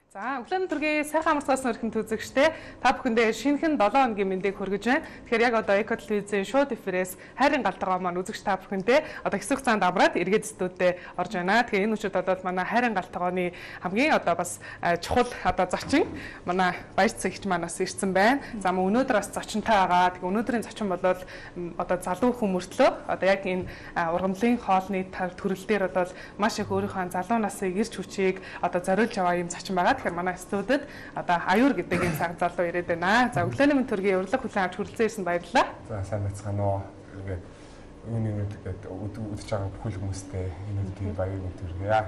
За өглөөний төргийн сайхан амарцгаас өрхөнд үзэгчтэй та бүхэндээ шинэхэн 7 хоногийн мэндийг хүргэж байна. Тэгэхээр яг одоо Эко телевизийн шоу дэфрээс хайрын гал тогоо маань үзэгч та бүхэндээ одоо хэсэг хугацаанд амраад эргээд студид орж байна. Тэгэхээр энэ өчигд одоо манай хайрын гал тогооны хамгийн одоо бас чухал одоо зочин манай баяр цэгч маань бас ирсэн байна. За мөн өнөөдөр бас зочинтой байгаа. Тэгээ өнөөдрийн зочин бол одоо залуу хүмүүртлөө одоо яг энэ ургамлын хоолны төрөл дээр бол маш их өөрийнхөө залуу насыг ирч хүчийг одоо зориулж аваа юм зочин байгаа. Тэгэхээр манай студид одоо Аюур гэдэг энэ цаг залуу ирээд байна. За өглөөний мэнд төргийн урилга хүлээн авч хүрэлцэн ирсэн баярлалаа. За сайн байцгаана уу. Тэгээд үүнийг үзэж байгаа бүхэл хүмүүстээ энэ өдрийн баяр мэнд төргийа.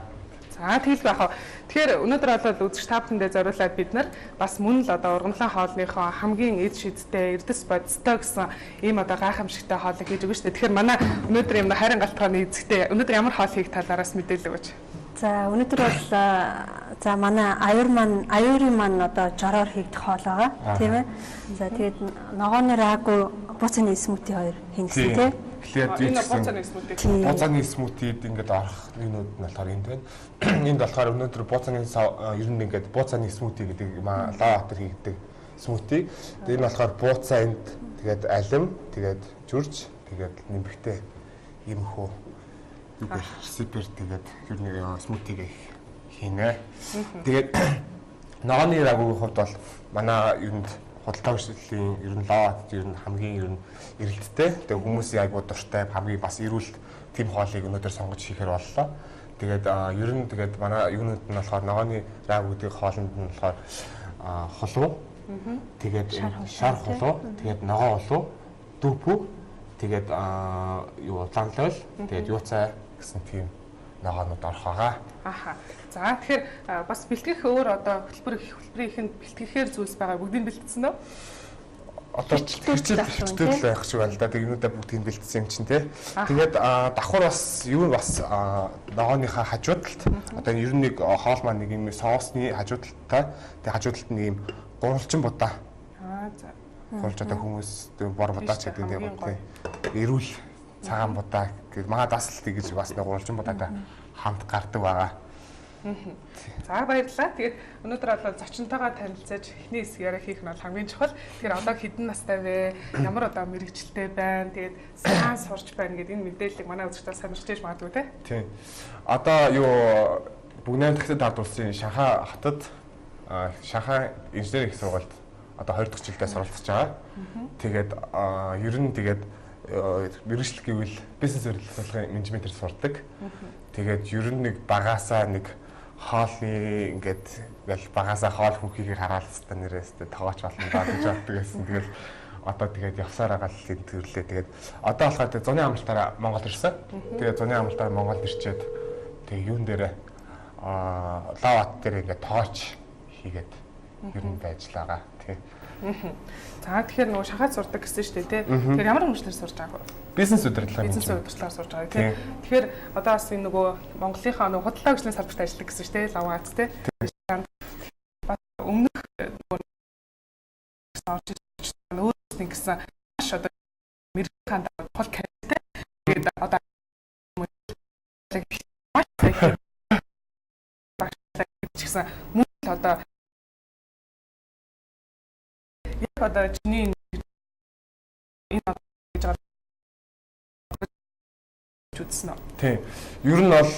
За тэгэл байх уу. Тэгэхээр өнөөдөр бол үзэгч та бүхэндээ зориулаад бид нар бас мөн л одоо ургамлын хоолныхоо хамгийн эд шидтэй эрдэс бодистой гэсэн ийм одоо гайхамшигтай хоолыг хийж өгнө шүү дээ. Тэгэхээр манай өнөөдөр юм хайрын гал тогооны эзэгтэй өнөөдөр ямар хоол хийх талаараас мэдээлэл өгөөч. За өнөөдөр бол за манай аюурын маань одоо жороор хийгдэх хоол байгаа тийм ээ. За тэгээд ногооны рагу буцаны смути хоёр хийнэсэн тийм. Энэ буцаны смутид ингээд орох юмуд нь болохоор энд байна. Энд болохоор өнөөдөр буцаны ер нь ингээд буцаны смути гэдэг лаватер хийгдэг смути. Тэгээд энэ болохоор буцаа энд тэгээд алим, тэгээд жүрж, тэгээд нэмбэгтэй юм хөө ресипер тэгээд ер нь смутиг хийнэ. Тэгээд ногооны рагугийн хувьд бол манай ер нь худалдаа үйлчлэлийн ер нь лават ер нь хамгийн ер нь эрэлттэй. Тэгээд хүмүүсийн айгуу дуртай хамгийн бас эрүүл тийм хоолыг өнөөдөр сонгож хийхээр боллоо. Тэгээд ер нь тэгээд манай юунууд нь болохоор ногооны рагуудын хоолнд нь болохоор холуу, тэгээд шар холуу, тэгээд ногоо холуу, дүүпүү, тэгээд юу ланлол, тэгээд юуцай гэсэн тийм ногоонууд орох байгаа. Аха. За тэгэхээр бас бэлтгэх өөр одоо хөтөлбөрийнхэнд бэлтгэхээр зүйлс байгаа бүгдийг бэлтгэсэн үү? Одоо хэвчэл байх шиг байна л да. Тэг юмудаа бүгдийг бэлтгэсэн юм чинь тий. Тэгээд давхар бас юу бас ногооныхаа хажуудалд одоо ер нь нэг хоол маань нэг юм соосны хажуудалтай тэг хажуудалд нэг юм гурвалжин будаа. За. Гурвалж одоо хүмүүс бор будаач гэдэг нэг тий. Эрүүл цагаан будаа гэж манай даслалтыг гэж бас нэг гурвалжин будаатай хамт гардаг байгаа. За баярлалаа. Тэгээд өнөөдөр бол зочинтойгоо танилцаж эхний хэсэг яриа хийх нь бол хамгийн чухал. Тэгэхээр одоо хэдэн настай вэ? Ямар одоо мэрэгчлээ байна? Тэгээд сайн сурч байна гэдэг энэ мэдээллийг манай үзэгчдээ сонирхож иж магадгүй те. Тийм. Одоо юу бүгд дахиад ард улсын Шанхай хотод Шанхай инженерийн их сургуульд одоо 20 дахь жилдээ суралцаж байгаа. Тэгээд ер нь тэгээд мэргэжил гэвэл бизнес эрхлэлийн менежментээр сурдаг. Тэгээд ер нь нэг багаасаа нэг хоолны ингээд багаасаа хоол хүүхийг хараал хэвээр нэрээстэй тогооч болно даа гэж боддог гэсэн. Тэгэл одоо тэгээд явсаар байгаа л энэ төрлөө. Тэгээд одоо болохоор зуны амралтаараа Монгол ирсэн. Тэгээд зуны амралтаараа Монгол ирчээд тэгээд юун дээрээ лават дээр ингээд тогооч хийгээд ер нь ажиллагаа тий. За тэгэхээр нөгөө Шанхайд сурдаг гэсэн шүү дээ тий. Тэгэхээр ямар хүмүүстээр сурж байгаа вэ? Бизнес удирдлага. Бизнес удирдлагаар сурж байгаа тий. Тэгэхээр одоо бас энэ нөгөө Монголынхаа нөгөө худалдаа үйлчлэлийн салбарт ажилладаг гэсэн шүү дээ. Лавгаат тий. Өмнөх өөрөөс нэг гэсэн маш одоо мэрэгхэн хол карьертэй. Тэгээд одоо маш сайн гэсэн мөн л одоо яг одоо чиний энэ гэж байгаа үзсэн үү? Тийм. Ер нь бол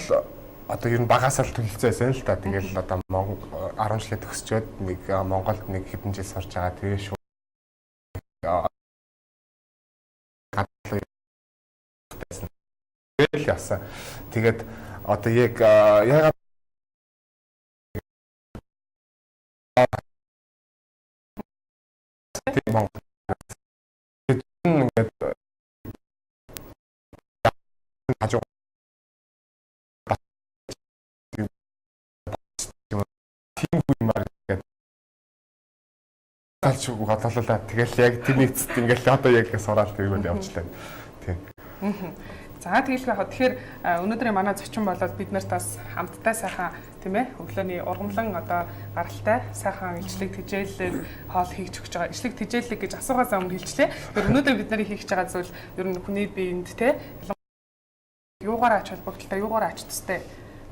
одоо ер нь багасаа л төлөвлөсөн л да. Тэгэл одоо 10 жилээ төгсчөөд нэг Монголд нэг хэдэн жил сурч байгаа. Тэгээ шүү. Тэгэл яасан. Тэгээд одоо яг яагаад ингээд хажуу тийм юмар гэдэг талч годлолоо тэгэл яг тэрний эцэст ингээд одоо яг сураал тэргүүнд явуулчлаа. Тийм. За тэгэл байхад тэгэхээр өнөөдрийн манай зочин болоод бид нарт бас хамтдаа сайхан тийм ээ өглөөний ургамлан одоо гаралтай сайхан илчлэг тэжээллэг хоол хийж өгч байгаа. Илчлэг тэжээллэг гэж асуугаас өмнө хэлжлээ. Тэгэхээр өнөөдөр бид нарыг хийж байгаа зүйл ер нь хүний биед тийм ээ юугаар ач холбогдолтой, юугаар ач тустай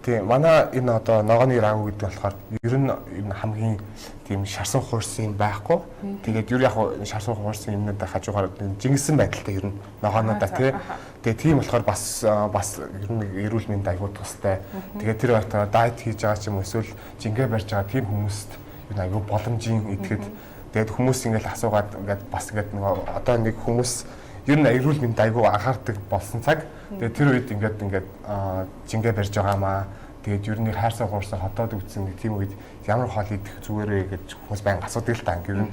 Тийм манай энэ одоо ногооны рагу гэдэг болохоор ер нь хамгийн тийм шарсан хуурсан юм байхгүй. Тэгээд ер яг шарсан хуурсан юмнууд хажуугаар жингсэн байдалтай ер нь ногоонуудаа тий. Тэгээд тийм болохоор бас ер нь эрүүл мэнд аягүй тустай. Тэгээд тэр байтаа дайет хийж байгаа ч юм эсвэл жингээ барьж байгаа тийм хүмүүст ер нь аягүй боломжийн идэхэд тэгээд хүмүүс ингээл асуугаад ингээд бас ингээд нөгөө одоо нэг хүмүүс ер нь эрүүл мэнд аягүй анхаардаг болсон цаг. Тэгээд тэр үед ингээд жингээ барьж байгаамаа. Тэгээд ер нь хайрсан хуурсан хотоод үтсэн тийм үед ямар хоол идэх зүгээрээ гэж хүмүүс баян асуудаг л та гэр.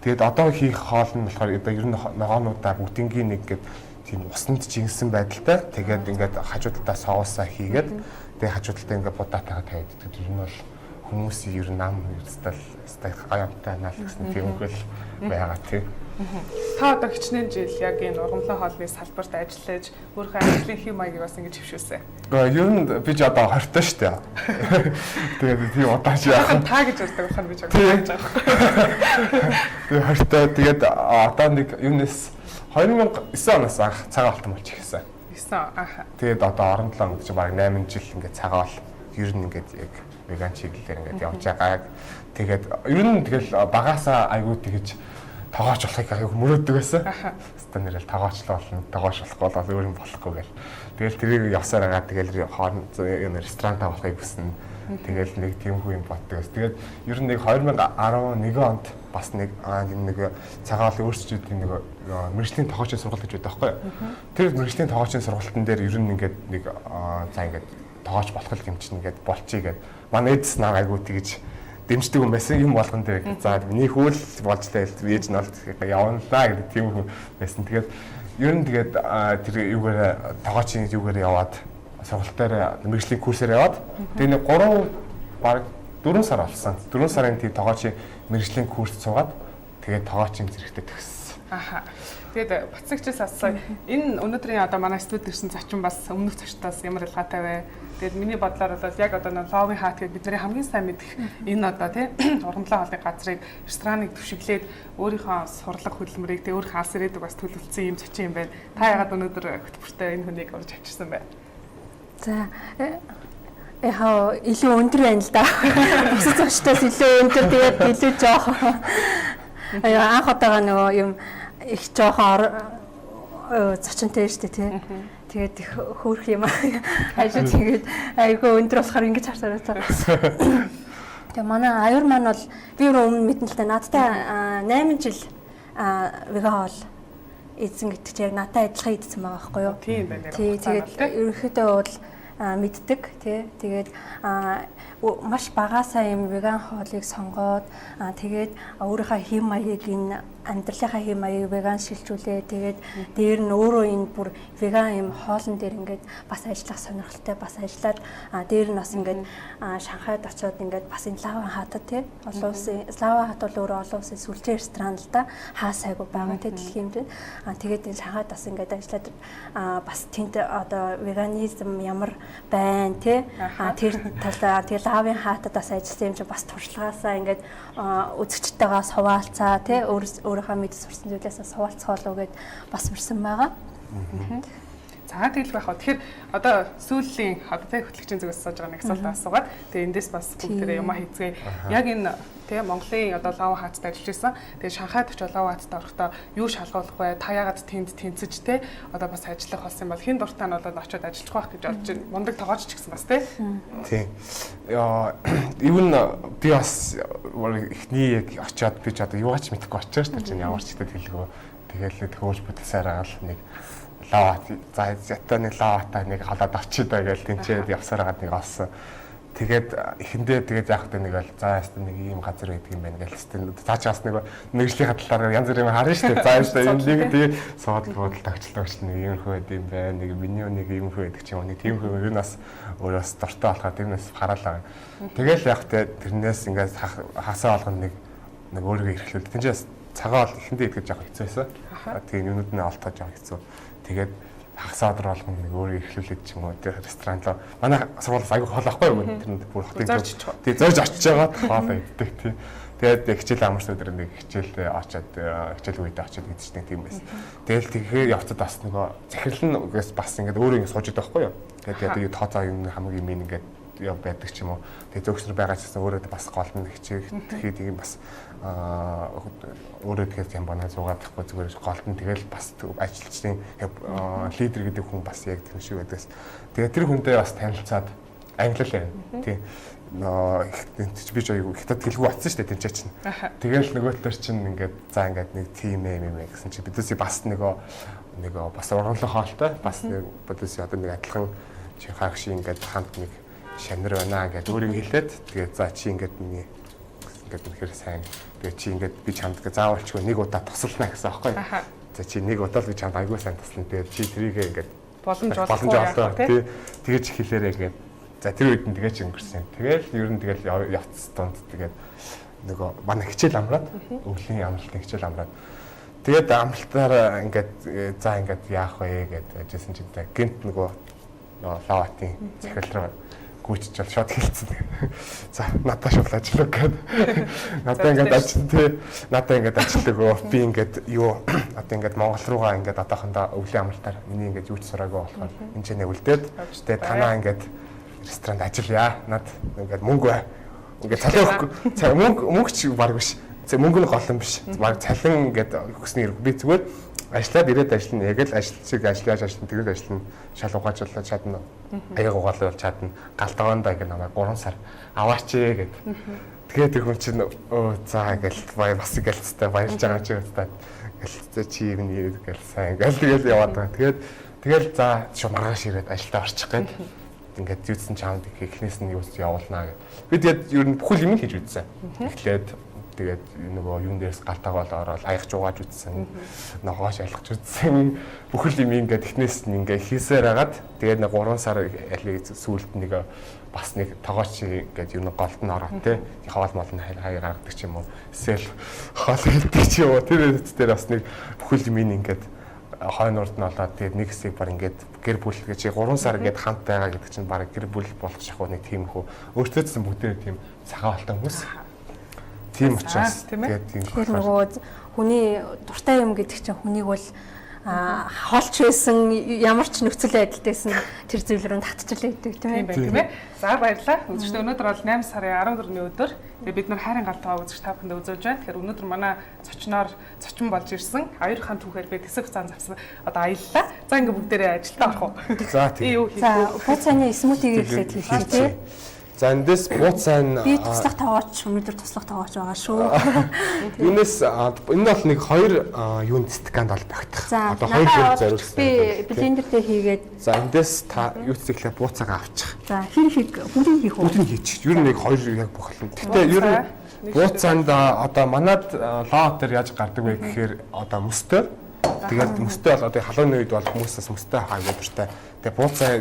Тэгээд одоо хийх хоол нь болохоор одоо ер нь ногоонуудаа бүгднгийн нэг ингээд тийм усанд жинсэн байдалтай. Тэгээд ингээд хажуудалтаа соусаа хийгээд тэгээд хажуудалтаа ингээд будаатайгаа тавьдаг. Тэр нь бол хүмүүсийн ер нь нам стайл гайамтай наал гэсэн тийм үг л байгаа тийм. Та одоо хичнээн жил яг энэ ургамлын хоолны салбарт ажиллаж өөрийнхөө ажлын хэм маягийг бас ингэж хөвшөөсөн. Ер нь би ч одоо 20 таа шүү дээ. Тэгээд тийм удаач яах. Та гэж урддаг байх нь би ч яг яаж байгаа. Тэгээд 20 таа тэгээд одоо нэг юунес 2009 оноос анх цагаан алтан болж ихсэн. 9 ааха. Тэгээд одоо орондлоо гэж баг 8 жил ингээд цагаан ер нь ингээд яг веган чиглэлээр ингээд явж байгаа. Тэгээд ер нь тэгэл багаасаа айгүй тэгэж тогооч болохыг аяг мөрөөддөг байсан. Хэвээ нэрэл тогоочлоо болно, тогооч болохгүй бол өөр юм болохгүй гэл. Тэгэл тэрийг явсаар байгаа. Тэгэл хоорн ресторан тавахыг хүснэ. Тэгэл нэг тиймгүй юм боддог. Тэгээд ер нь нэг 2011 онд бас нэг цагаал өөрсчүүдийн нэг мэргэжлийн тогоочийн сургалт гэж байдаг байхгүй юу? Тэр мэргэжлийн тогоочийн сургалтын дээр ер нь ингээд нэг за ингээд тогооч болох юм чинь ингээд болчихъя гэд. Манай эдс нар айгуу тэгж дэмждэг юм байсан юм болгон дээр за миний хөл болж таа ээж нь бол явнаа гэдэг тийм хүн байсан. Тэгээд ер нь тэгээд тэр юугаар тогоочийн юугаар яваад сургалтаар мэргэжлийн курсээр яваад тэгээд нэг 4 сар болсон. 4 сарын тийм тогоочийн мэргэжлийн курс суугаад тэгээд тогоочийн зэрэгтэй төгссөн. Аха. Тэгээд бацагчаас асууя. Энэ өнөөдрийн одоо манай студид ирсэн зочин бас өмнөх зочдоос ямар ялгаатай вэ? Тэгээд миний бодлоор бол яг одоо Loving Hut гэдэг бидний хамгийн сайн мэдэх энэ одоо тий ургамлын хоолны газрыг рестораныг түшиглээд өөрийнхөө сурлаг хөдөлмөрийг тий өөрийнхөө алс ирээдүг бас төлөвлөсөн юм зочин юм байна. Та ягаад өнөөдөр хөтөлбөртөө энэ хүнийг урьж авчирсан бэ? За илүү өндөр байна л да. Бусад зочдоос илүү өндөр тэгээд илүү жоох. Анх удаага нөгөө юм их жоохон зочинтой шүү дээ тий. Тэгээд их хөөрх юм ажил тэгээд айгүй өндөр болохоор ингэж харсаар байгаа. Тэгээ манай аюур маань бол би өмнө мэдэн л та надтай 8 жил веган хоол эзэн гэдэг чинь яг надтай адилхан идсэн байгаа байхгүй юу? Тийм байна. Тий тэгээд ерөнхийдөө бол мэддэг тий. Тэгээд маш багаасаа юм веган хоолыг сонгоод тэгээд өөрийнхөө хэм маягийг энэ амьдралынхаа хэм маягийг веган шилжүүлээ. Тэгээд дээр нь өөрөө энэ бүр веган юм хоолн дээр ингээд бас ажиллах сонирхолтой бас ажиллаад дээр нь бас ингээд Шанхайд очиод ингээд бас энэ Loving Hut тий. Олон улсын Loving Hut бол өөрөө олон улсын сүлжээ ресторан л да. Хаа сайгүй байгаа тий дэлхийн хэмжээнд. Тэгээд энэ Шанхайд бас ингээд ажиллаад бас тэнд одоо веганизм ямар байна тий. Тэр талаа тэгээд Loving Hut-д бас ажилласан юм чи бас туршлагаасаа ингээд үзэгчтэйгээ суулцаа тий өөрийнхөө мэдээ сурсан зүйлээс суулцгаалуу гэд бас ирсэн байгаа. За тэгэл байх. Тэгэхээр одоо сүүлийн одоо тэг хөтлөгчийн зүгээс сууж байгаа нэг асуулт асуугаад тэгээ эндээс бас бүгдээрээ юм хийцгээе. Яг энэ тэгээ Монголын одоо Loving Hut-д ажиллаж байсан. Тэгээ Шанхайд очиж Loving Hut-д орохдоо юу шалгуулах вэ? Та яагаад тэнд тэнцэж те одоо бас ажиллах болсон юм бол хин дуртай нь бол очиод ажиллах байх гэж бодож байна. Мундаг тогооч ч гэсэн бас те. Тийм. Even би бас эхний яг очиод би ч одоо юугаач мэдэхгүй очиж та чинь ямар ч ихтэй хэлгөө. Тэгээл төхөөрч бүтэлсээр агаал нэг лават за ятаны лавата нэг халаад очиж байгаа гээл тэнцээд явсаар хагаад нэг олсон. Тэгээд эхэндээ тэгээд яах вэ нэг бол за ястаа нэг ийм газар байдаг юм байна гээл хэвчээ цааш бас нэг мэрэгжлийн хадлаараа янз бүрийн харна шүү дээ. За ястаа энэ нэг тэгээд суудал буудал тагчлаа нэг юм хөө байд юм байна. Нэг меню нэг юм хөө байдаг ч юм уу. Нэг тийм хөө юу нас өөрөөс дуртай болохоо тэрнээс хараалаа. Тэгэл яах вэ тэрнээс ингээд хасаа болгоно нэг өөрийгөө эрхлүүл. Тэнцээс цагаал эхэндээ итгэж явах хэцүү байсан. Тэгээд юмуд нь олдож явах хэцүү. Тэгээд хагас өдөр болгоно нэг өөрөө эрхлүүлээд ч юм уу тэр ресторан руу манай сургуулиас аягүй хоол авахгүй юу тэрэнд бүр хотын тий зорж очиж байгаа хоол иддэг тий. Тэгээд хичээл амарч өдөр нэг хичээлдээ очиад хичээл үедээ очиад гэдэж тийм байсан. Тэгэл тэгэхээр явцад бас нөгөө захирал нь бас ингээд өөрөө ингэ сууж идэх байхгүй юу. Тэгээд яг тооцоо юм хамгийн юм ингээд байдаг ч юм уу. Тэгээ зөөгчнөр байгаа ч гэсэн өөрөө бас голдон хичээхэд тийм бас өөрөө тэгэхээр юм байна зугаад тахгүй зүгээр голдон тэгэл бас ажилчдын лидер гэдэг хүн бас яг тэр шиг байдагс. Тэгээ тэр хүнтэй бас танилцаад англиар байна. Тийм би ч аягүй хятад хэлгүй атсан шүү дээ тэр чинь. Тэгэл нөгөөтөр чинь ингээд за ингээд нэг тим юм гэсэн чи бидээс бас нөгөө бас урамлах хоолтой бас бидээс одоо нэг адилхан чи хаагш ингээд хамт нэг шанар байна гэдэг өөрийг хэлээд тэгээ за чи ингээд миний ингээд үнэхээр сайн тэгээ чи ингээд би чамд заавалчгүй нэг удаа туслана гэсэн аахгүй. За чи нэг удаа л би чамд аягүй сайн туслана тэгээ чи тэрийг ингээд боломж олдоо тий тэгэж хэлээрээ ингээд за тэр үед нь тэгээ чи өнгөрсөн. Тэгэл ер нь тэгэл явц тунд тэгээд нөгөө манай хичээл амраад өвлийн амралтын хичээл амраад тэгээд амралтаар ингээд за ингээд яах вэ гэдэг ажилласан чинь гинт нөгөө лаватын захирал руу гүйчж бол шууд хэлсэн. За надад шууд ажиллах гээд надад ингээд ажилладаг би ингээд юу одоо ингээд Монгол руугаа ингээд одоохондоо өвлийн амралтаар миний ингээд юуч сураагаа болохоор энэ ч нэ үлдээд тэгээд танаа ингээд ресторанд ажиллая. Над ингээд мөнгө ингээд цалин мөнгө ч баг биш. Мөнгө нь гол юм биш. Баг цалин ингээд өгсний хэрэг би зүгээр ажиллаад ирээд ажиллана. Яг л ажилчиг ажиллаж тэгээд ажиллана. Шал угаажуулаад чадна. Аяг угаалал чадна. Галтгоондоо ингээд намайг 3 сар аваач гэд. Тэгээд тэр хүн чинь за ингээл бас гэлцтэй баярлж байгаа ч гэдэг. Гэлцээ чи юм ингээл сайн ингээл яваад байгаа. Тэгээд за шууд маргааш ирээд ажилдаа орчих гээд ингээд зүудсэн чамд эхнээс нь юу явуулнаа гэд. Би тэгээд ер нь бүхэл юм хийж үзсэн. Эхлээд тэгээд нөгөө юун дээрс галтаагаа ороод аягч угааж үзсэн. Ногоош алхаж үзсэн. Бүхэл юм ингээд эхнээс нь ингээд хийсээр хагаад тэгээд нэг 3 сар сүүлд нэг бас нэг тогооч ингээд юу нэг голд нь ороод те хоол мол нь хаяа гаргадаг ч юм уу. Эсвэл хоол хэлдэг ч юм уу. Тэр дээр бас нэг бүхэл юм ингээд хойнорд нь олоод тэгээд нэг хэсэг баг ингээд гэр бүл гэж 3 сар ингээд хамт байгаа гэдэг чинь баг гэр бүл болох шахуу нэг тийм хөө өөртөөдсөн бүгдээ тийм цагаан холтой хүмүүс тийм учраас тэгээд тийм нөгөө хүний дуртай юм гэдэг чинь хүнийг бол хоолч байсан ямар ч нөхцөл байдалдайсэн тэр зүйлрүү татчихлаа гэдэг тийм ээ. За баярлалаа. Үзэгчдээ өнөөдөр бол 8 сарын 14-ний өдөр. Тэгээ бид нар хайрын гал тогоо үзэгч та бүхэнд үзүүлж байна. Тэгэхээр өнөөдөр манай зочин болж ирсэн. Аюур хаан түүхээр би тэсэг зан завсан одоо аяллаа. За ингээ бүгдээрээ ажилдаа орох уу? За тийм. За бууцааны смутиг эхлээд хийх тийм. За эндээс бууцаан би туслах тогооч өнөөдөр туслах тогооч байгаа шүү. Юунес энэ бол нэг 2 юунд стаканд бол багтах. Одоо 2 жил зориулсан. Би блендертэй хийгээд за эндээс та юу ч ихлэ бууцаагаа авчих. За хүрийн хийх үү? Хүрийн хийчих. Ер нь нэг 2 яг бохолно. Гэтэ ер нь бууцаанд одоо манад лоо дээр яаж гардаг вэ гэхээр одоо мөстэй. Тэгээд мөстэй бол одоо халууны үед бол хүмүүсээс мөстэй хайгуу дуртай. Тэгээд бууцаа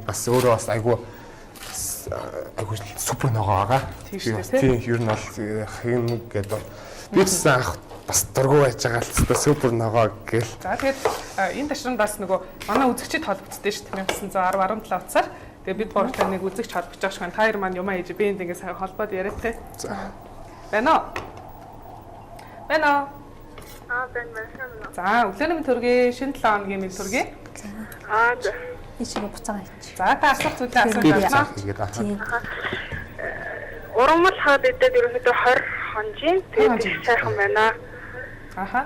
бас өөрөө бас айгуу супер ногоо байгаа. Тийм ер нь бол хин гэдэг би ч анх бас дургу байж байгаа л та супер ногоо гээл. За тэгээд энэ ташранд бас нөгөө манай үзэгчид холбогдсон шүү дээ 1910 17 уцаар. Тэгээд бид гурлаа нэг үзэгч холбож байгаа шиг та хоёр маань юмаа хийж би энд ингээд холбоод яриад те. За. Байна уу? байна. За өглөөний төргий шинэ 7 хоногийн мэд төргий. За. Ичиг буцаага хийчих. За та асуух зүйлээ асууж байна. Урамл хаад идэд ерөнхийдөө 20 хонжийн тэгээд сайхан байна. Аха.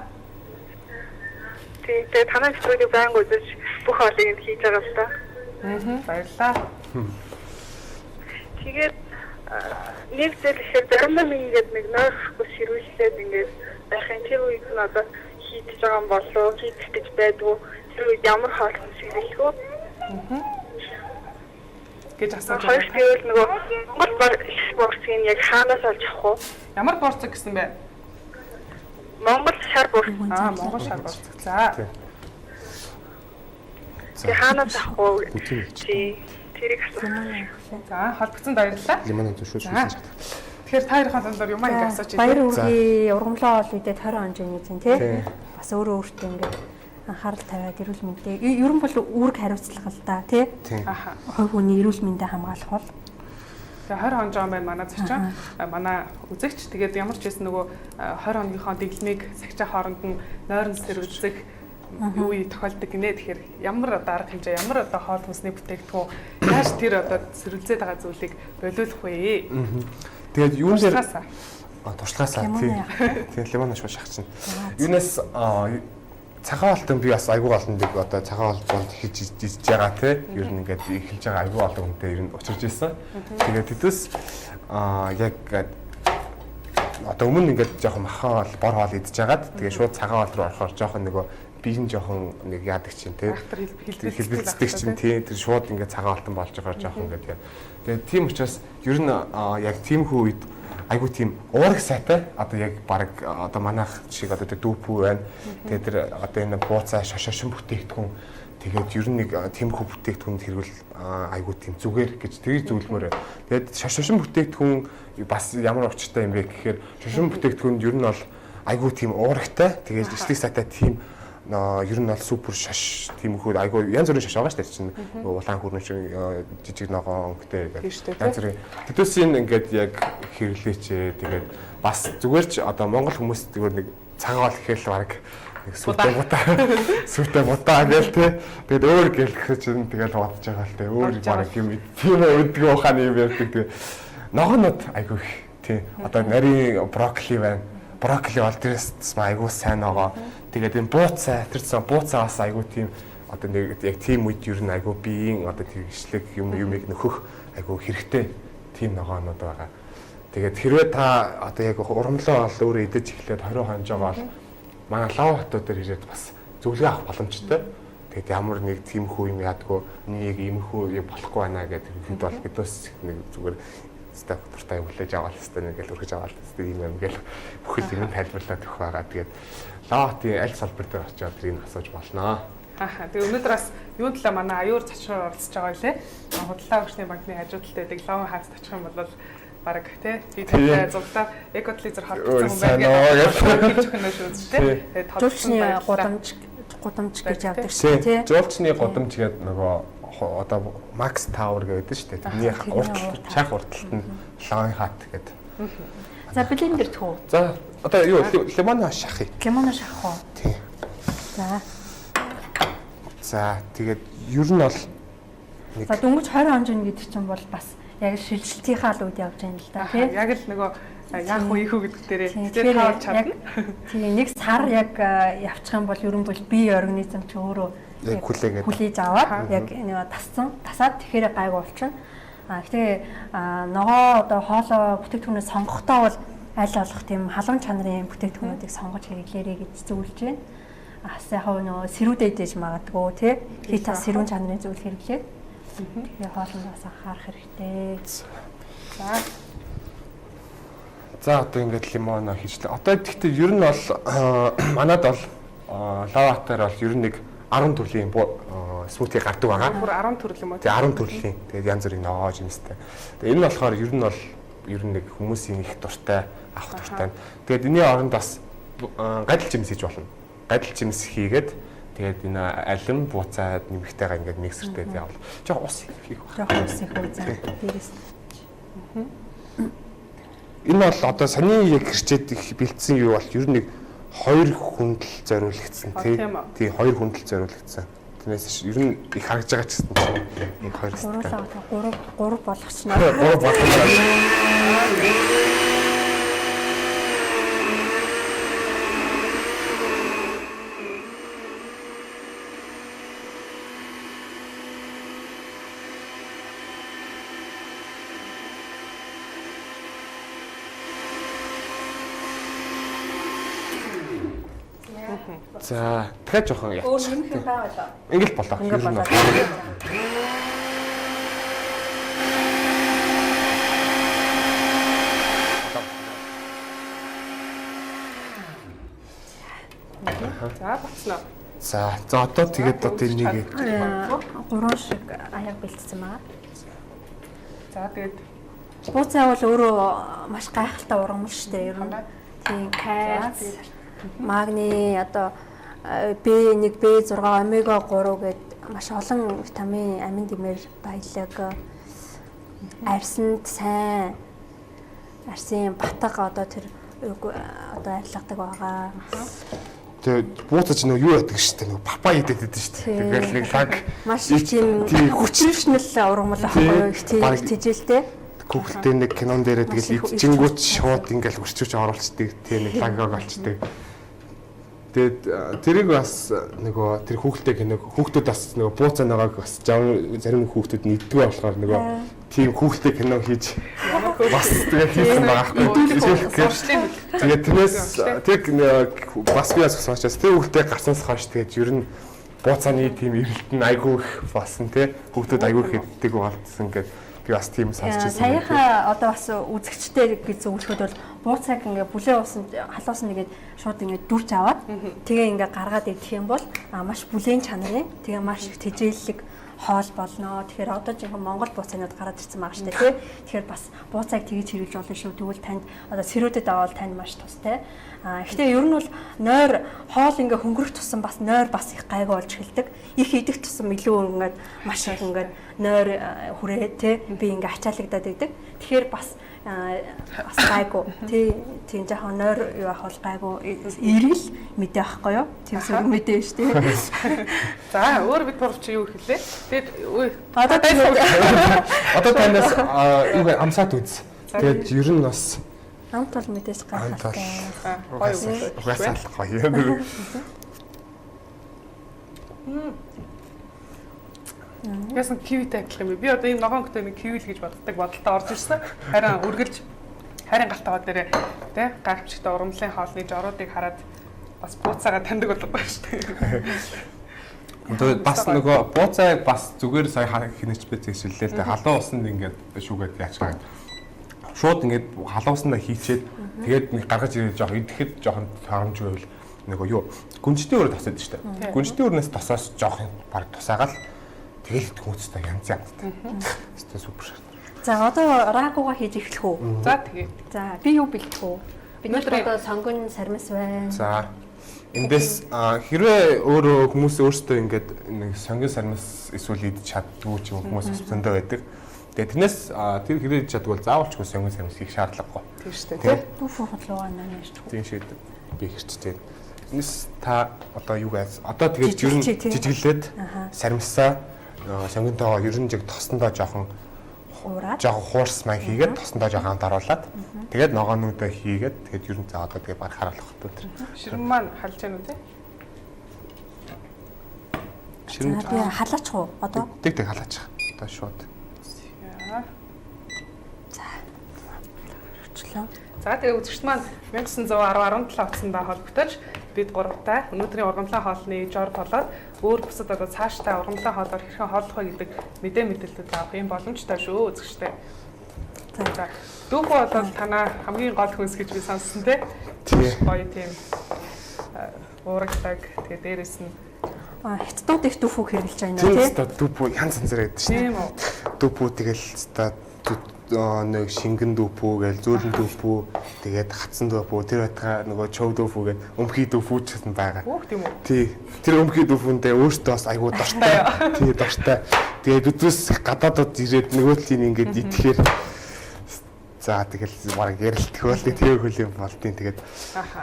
Тэгээд танай студийг байнг үзэж бүх хоолыг хийж байгаа л та. Баярлалаа. Тэгээд нэг зүйл ихээр заримдаа ингээд нэг нойрхгүй ширүүлээд ингээд байхын тэр үед нь одоо хийж байгаа юм болоо хийх гэж байдгүй тэр үед ямар хоол ширүүлэх вэ? Гэж асууж байгаа. Хоёр тэгвэл нөгөө Монгол борцыг яг хаанаас олж авах вэ? Ямар борцог гэсэн бэ? Монгол шар борц. Монгол шар борцог. За. Тэгээ хаанаас авах вэ? Тэрийг асуусан. За, холбогдсон баярлалаа. Лимонад төшөөсөн. Тэгэхээр та хоёрын хоолндор юмаа ингэ асууж байна. Баяр үргээ ургамлаа ол үедээ 20 хонжийн эзэн тий. Бас өөртөө ингээд анхаарал тавиад эрүүл мэндээ ер нь бол үүрэг хариуцлага л да тий. Аха. Хувь хүний эрүүл мэндээ хамгаалах бол тэгээ 20 хонжоо байна манай зочин. Манай үзэгч тэгээд ямар ч байсан нөгөө 20 хоногийнхоо дэглэмийг сагчаа хооронд нь нойрон сэрүүлдэг юу тохиолдог гинэ. Тэгэхээр ямар одоо арга хэмжээ, ямар одоо хоол хүнсний бүтээгдэхүүн яаж тэр одоо сэрүүлзээд байгаа зүйлийг болиулах вэ? Тэгээд юун дээр туршлагаасаа тэгээд лимон шууд шахчихна. Юунаас цагаан хоолтон би бас айгүй олон дэг одоо цагаан хоолтонд хийж байгаа те. Ер нь ингээд эхэлж байгаа айгүй олон хүнтэй ер нь учирж ирсэн. Тэгээд тэдээс яг одоо өмнө ингээд жоохон махан бор хоол идж байгаад тэгээ шууд цагаан хоол руу орохоор жоохон нөгөө биеийн жоохон нэг яадаг чинь те. Хэлбэлцдэг чинь тий тэр шууд ингээд цагаан хоолтон болж байгаа жоохон ингээд. Тэгээд тийм учраас ер нь яг тийм хүү үед айгуу тийм уурах сайтай одоо яг баг одоо манайх шиг одоо тэр дүүпүү байна. Тэгээд тэр одоо энэ бууцаа шошошин бүтээгдэхүүн тэгээд ер нь нэг тиймэрхүү бүтээгдэхүүнд хэрвэл айгуу тийм зүгээр гэж тэр зөвлөмөр. Тэгээд шошошин бүтээгдэхүүн бас ямар учиртай юм бэ гэхээр шошошин бүтээгдэхүүнд ер нь бол айгуу тийм уурахтай тэгээд ижлэг сайтай тийм ер нь бол супер шаш тиймэрхүү айгуу янз бүрийн шаш байгаа шүү дээ чинь улаан хүрнэ шиг жижиг ногоон өнгөтэй гэдэг янз бүрийн тэдээс энэ ингээд яг хэрэглээч тэгээд бас зүгээр ч одоо монгол хүмүүс зүгээр нэг цагаан гэхэл баг нэг сүртэй будаа гээл те тэгээд өөр гээл чинь тэгээд бодож байгаа л те өөр баг юм тийм өдгөө ухааны юм ярьдаг тэгээд ногоонод айгуу их тий одоо нарийн брокколи байна брокколи бол тэрс айгуу сайн ногоо тэгээд энэ бууцаа тэр цаа бууцаас айгуу тийм одоо нэг яг тийм үед ер нь айгуу биеийн одоо тэгшлэг юмыг нөхөх айгуу хэрэгтэй тийм ногоонууд байгаа. Тэгээд хэрвээ та одоо яг урамлаа бол өөрөө идэж эхлээд 20 хонж байгаа бол манай лав хотод дээр ирээд бас зөвлөгөө авах боломжтой. Тэгээд ямар нэг тиймхүү юм яадгүй нэг иймхүү юм болохгүй байна гэдэг хэд бол бидээс нэг зүгээр стак туртай хүлээж аваад хэвээр нэг л өргөж аваад хэвээр юм юм гэл бүхэл юм тайлбарлаад өгөх байгаа. Тэгээд лавтын аль салбар дээр очиод тэрийг асууж болно. Тэгээ өнөөдөр бас юу талаа манай аюур цачраар оролцож байгаа үлээ. Худалдаа өгчний банкны хажуудалтай байдаг лавын хаас очих юм бол бараг тий би тантай зуглаа экотлизер холбогдсон юм байна гэж өгнө шүү дээ. Тэгээд жуулчны гудамж гэж явдаг шүү тий. Жуулчны гудамж гэдэг нөгөө одоо Макс Тауэр гэдэг шүү дээ. Тэрний чанх урталт нь лавын хат гэдэг. За блендер тхүү. За одоо юу лимон шахах. Лимон шахах уу? Тий. За тэгээд ер нь бол нэг за дөнгөж 20 хонжин гэдэг чинь бол бас яг шилжилтийнхаа л үед явж байгаа юм л да тий. Яг л нөгөө яах вэ ихүү гэдэг дээрээ тэгээд таавал чадна. Тий нэг сар яг явчих юм бол ерөн бол бие организм ч өөрөө яг хүлээж аваад яг нэг тасаад тэгэхээр гайг болчихно. Гэтээ ногоо одоо хоолой бүтээгдэхүүнээ сонгохдоо бол аль болох тийм халуун чанарын бүтээгдэхүүнүүдийг сонгож хэрэглээрэй гэж зөвлөж байна. Ас яг нөгөө сэрүүдэй дэж магадгүй тий. Хит тас сэрүүн чанарын зүйл хэрэглээд тэгээ хоолноос анхаарах хэрэгтэй. За одоо ингээд лимон хийжлээ. Одоо гэхдээ ер нь бол манад бол лаватаар бол ер нь нэг 10 төрлийн смути гардаг байгаа. Бүр 10 төрөл юм уу? Тэгээ 10 төрлийн. Тэгээд янз бүрийн ногоо жимстэй. Тэгээ энэ нь болохоор ер нь бол ер нь нэг хүмүүсийн их дуртай, авах дуртай. Тэгээд энэний оронд бас гадал жимс хийж болно. Гадал жимс хийгээд тэгээд энэ алим бууцаад нэмэгтэйгээ ингээд миксертэй явал. Жог ус хийх баг. Жог ус хийх үү за. Дээрээс. Энэ бол одоо саний яг хэрчээд их бэлдсэн юу бол ер нь нэг 2 хүндэл зориулагдсан тий. 2 хүндэл зориулагдсан. Тэрнээс ер нь их харагдж байгаа ч гэсэн нэг 2 3 болгочихно. 3 болгочихно. За дахиад жоохон яачих. Өөр юм байгалаа. Ингээл болоо. За болцноо. За одоо тэгээд одоо энийг 3 шиг аяг бэлдсэн байгаа. За тэгээд бууцаа бол өөрөө маш гайхалтай ургамал шүү дээ. Ер нь тийм кальц, магний одоо B1, B6, омега 3 гэдэг маш олон витамин, амин дэмээр баялаг, арьсанд сайн, арьсын батга одоо тэр одоо арилгадаг байгаа. Тэгээ бууцаж нэг юу яддаг шүү дээ. Нэг папа идэд байдаг шүү дээ. Тэгэл нэг лаг маш их тийм хүчрхнэл ургамал ахгүй их тийжэлтэй. Google-тэй нэг кинон дээрээ тэгэл ичингүүч шууд ингээл өрчүүч оруулцдаг. Тэгээ нэг лагог олчдаг. Тэгээд тэрийг бас нөгөө тэр хүүхэлтэй кино хүүхдүүд бас нөгөө бууцаа нагааг бас зарим хүүхдүүд нэгддэг болохоор нөгөө тийм хүүхэлтэй кино хийж бас тэгээд хийсэн байгаа байхгүй. Тэгээд тэрнээс тэг бас би бас сонсчаас тэр хүүхэлтэй гарснаас хойш тэгээд ер нь бууцааны тийм эрэлт нь айгүй их болсон тий. Хүүхдүүд айгүй их хэддэг болцсон гэдэг. Би бас тийм сонсч байсан. Саяхан одоо бас үзэгчтэй гэж зөвлөхөд бол бууцааг ингээ бүлээн уусан халуусан нэгээд шууд ингээ дүрж аваад тэгээ ингээ гаргаад идэх юм бол маш бүлээн чанарын тэгээ маш их тэжээллэг хоол болно. Тэгэхээр одоо жинхэнэ Монгол бууцаанууд гараад ирсэн байгаа шүү дээ тий. Тэгэхээр бас бууцааг тэгж хэрэглэж болно шүү. Тэгвэл танд одоо сэрүүдэд аваад танд маш тустай. Гэхдээ ер нь бол нойр хоол ингээ хөнгөрөх тусам бас нойр бас их гайгүй болж эхэлдэг. Их идэх тусам илүү ингээд маш их ингээд нойр хүрээ тий би ингээ ачаалагдаад идэг. Тэгэхээр бас гайгүй тийм жоохон нойр юу ах бол гайгүй эргэл мэдээ байхгүй юу? Тийм сөрөг мэдээ шүү дээ. За өөр бид гурав чи юу хэлээ? Тэгээд одоо танаас юу амсаад үз. Тэгээд ер нь бас амт бол мэдээж гайхалтай. Гоё. Яасан кивитэй адилхан юм. Би одоо ийм ногоонтой нэг кивил гэж боддог бодолтой орж ирсэн. Харин үргэлж харин галтаа дээрээ тий гарчтай ургамлын хоолны жоруудыг хараад бас бууцаагаа таньдаг болдог байна шүү дээ. Тэгээд бас нөгөө бууцааг бас зүгээр сая хинэж бай зэвсэллээ л дээ. Халуун усанд ингээд шүүгээд яачгаа. Шууд ингээд халуун усандаа хийчээд тэгээд нэг гаргаж ирээд жоох идэхэд жоохон харамжгүй байвал нөгөө юу гүнжтийн өрөө тосоод шүү дээ. Гүнжтийн өрнөөс тосоос жоох баг тусаагаал тэгэл хүмүүстээ янз янзтай. Өстой супер. За одоо рагуга хийж эхлэх үү? За тэгээ. За би юу бэлдэх үү? Бид одоо сонгон сармис байна. За эндээс хэрвээ өөрөө хүмүүс өөрсдөө ингээд нэг сонгон сармис эсвэл идэж чаддгүй ч юм хүмүүс зөндөө байдаг. Тэгээ тэрнээс тэр хэрэг идэж чаддгүй бол заавалчгүй сонгон сармис хийх шаардлагагүй. Тийм шүү дээ. Дүүф хотлогоо нэмэж чиг. Тийм шүү дээ. Би хэрчтэй. Энэс та одоо юу гэж одоо тэгээд ер нь жижиглээд сармисаа сонгонтойгоо ер нь жиг тоснодоо жоохон хуурс маяг хийгээд тоснодоо жоохон даруулаад тэгээд ногоонуудаа хийгээд тэгээд ер нь за одоо тэгээд баг харуулах хэрэгтэй тэр. Ширэн маань халж яана үү те? Ширэн би халаачих уу одоо? Тэг халаачих. Одоо шууд. За. Оролцлоо. За тэгээ үзэгчд маань 1917 оцсондоо холбогдож бид гуравтай өнөөдрийн ургамлын хоолны жор болоод өөр бусад одоо цаашдаа ургамлын хоолоор хэрхэн хооллох вэ гэдэг мэдээ мэдээлэлүүд авах юм боломжтой шүү үзэгчтэй. За дүүхүү бол танаа хамгийн гол хүнс гэж би сонссон те. Гоё тийм уурагдаг тэгээ дээрэс нь хятадууд их дүүфүү хэрэглэж байна тий. Тийм дүүфүү янз янзаар байдаг шүү дээ. Дүүфүү тэгэл нэг шингэн дүүпүү гээл зөөлөн дүүпүү тэгээд хатсан дүүпүү тэр байтга нөгөө чов дүүпүү гээд өмхий дүүпүү ч гэсэн байгаа. Тийм үү? Тий. Тэр өмхий дүүпүүндээ өөртөө бас айгүй дортой. Тий дортой. Тэгээд өдрөөс гадаадд ирээд нөгөө талын ингээд идэхээр за тэгэл баг ярилтэх бол тэр хөл юм болдیں۔ Тэгээд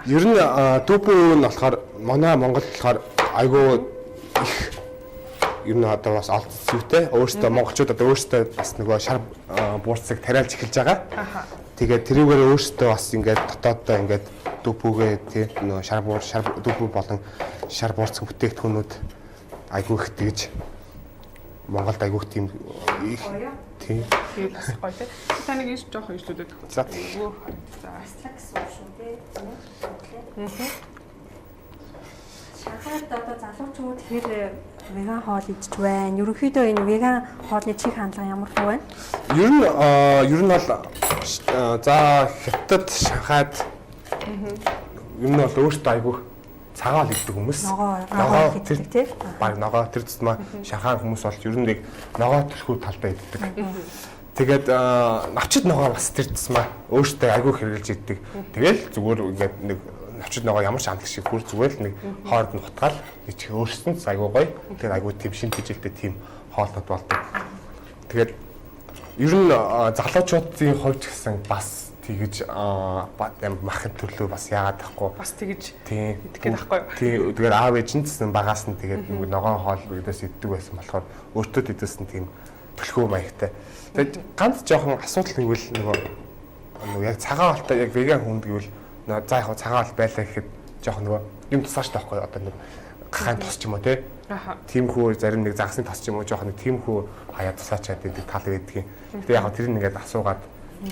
ер нь дүүпүү нь болохоор манай Монгол болохоор айгүй их ер нь одоо бас олд зүйтэй өөрөөсөө монголчууд одоо өөрөөсөө бас нөгөө шар буурцыг тариалж эхэлж байгаа. Тэгээд тэрүүгээр өөрөөсөө бас ингээд дотооддоо ингээд дүүпүүгээ тий нөгөө шар дүүпүү болон шар буурц бүтээгдэхүүнүүд айгүй их тэгж Монголд айгүй тийм тий бас гоё тий. Таныг ийш жоох ижлүүлээд өгөх. За. Ахлах гэсэн шүү дээ. Шанхайд одоо залуучууд хэр веган хоол идэж байна. Ерөнхийдөө энэ веган хоолны чиг хандлага ямар хөө байна? Ер нь бол за хятад Шанхайд ер нь бол өөртөө айгүй цагаал иддэг хүмүүс. Ногоо иддэг тий. Баг ногоо тэр тусмаа Шанхай хүмүүс бол ер нь нэг ногоо төлхөө талдаа иддэг. Тэгээд навчид ногоо бас тэр тусмаа өөртөө айгүй хэрэгжилж иддэг. Тэгэл зүгээр ингээд нэг навчид ногоо ямар ч амтлаг шиг бүр зүгээр л нэг хоорд нь хутгаал ичх өөрсдөн айгүй гоё. Тэгээд айгүй тийм шин тэжилтэй тийм хоолнод болдог. Тэгээд ер нь залуучуудын хувьд гэсэн бас тэгэж махын төлөө бас яагаад байхгүй бас тэгэж тийм идэх гээд байхгүй юу? Тийм тэгэхээр аав ээж нь гэсэн багаас нь тэгээд нэг ногоон хоол гэдээс иддэг байсан болохоор өөртөө тэдэс нь тийм төлхөө маягтай. Тэгээд ганц жоохон асуудал нэгвэл нөгөө яг цагаан хоолтой яг веган хүнд гэвэл за яг цагаан хоол байлаа гэхэд жоохон нөгөө юм тусааш таахгүй одоо нэг гахаан тос ч юм уу тий. Тиймхүү зарим нэг загсны тос ч юм уу жоохон нэг тиймхүү хаяа тусаачаад байдаг тал байдгийн. Гэтэ яг тэр нэгээд асуугаад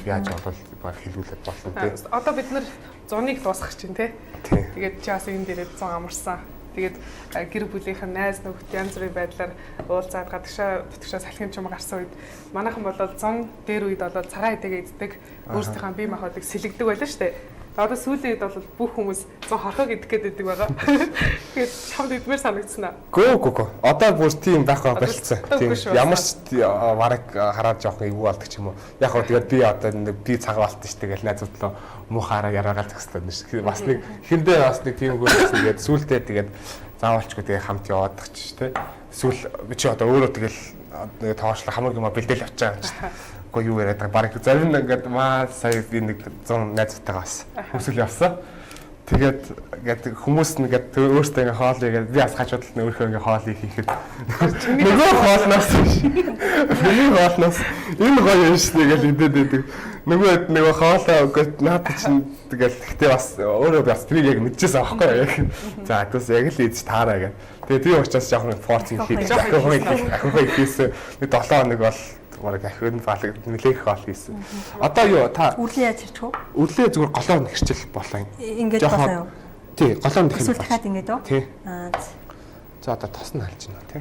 яаж болвол баг хэлүүлээд болно тий. Одоо бид нар 100-ыг дуусгах чинь тий. Тэгээд чи бас энэ дээрээ 100 амарсан. Тэгээд гэр бүлийнхэн найз нөхөд янз бүрийн байдлаар уулзаад гадагшаа салхин ч юм гарсан үед манайхан бол 100 дээр үед бол цагаан идэгээ иддэг өөрсдийнхээ бие махбодыг сэлэгдэг байлаа шүү дээ. Одоо сүүлийн үед бол бүх хүмүүс 100 хорхог идэх гэдэг байгаа. Тэгээд шавд идмээр санагдсан аа. Гөө. Одоо бүр тийм байхгүй болцсон. Тийм ямар ч бараг хараад жоохон эвгүй болдог ч юм уу. Яг хөө тэгээд би одоо би цагаалт шүү дээ гэж найзуудлаа муухаараа яраагаал зөкстэй. Бас нэг хэндээ бас нэг тийм гүйсэн тэгээд сүүлдээ тэгээд заавалчгүй тэгээд хамт яваадах ч тий. Сүүл би чи одоо өөрөө тэгээд нэг тоошлох хамаг юм бэлдээл авч байгаа гэж. Гоо юу яриад байгаа бараг зарим ингээд сая би нэг 100 найзтайгаа бас хөсөл явсан. Тэгээд хүмүүс нэгээд өөртөө ингээ хоол игээд би бас хажуудалд нь өөрхөө ингээ хоол хийхэд нөгөө хоолноос энэ гоё юм шиг нэг л идэд байдаг. Нөгөө хоолоо үгээд наад чинь тэгэл гэхдээ бас өөрөө бас тэрийг яг мэдчихсэн аахгүй яг. За тэгээс яг л ийж таараа гэх. Тэгээд тийм учраас жоохон форцинг хийх. Ахихой хийсэн. Нэг 7 хоног бол бараг ахын фалыг нэлээх хоол хийсэн. Одоо юу та үрлээ яаж хэрчих вэ? Үрлээ зүгээр голоор нь хэрчил болоо. Ингээд болоо юу? Тий, голоор нь хэрчил. Эсвэл дахиад ингээд үү? Тий. За одоо тос нь алж байна тий.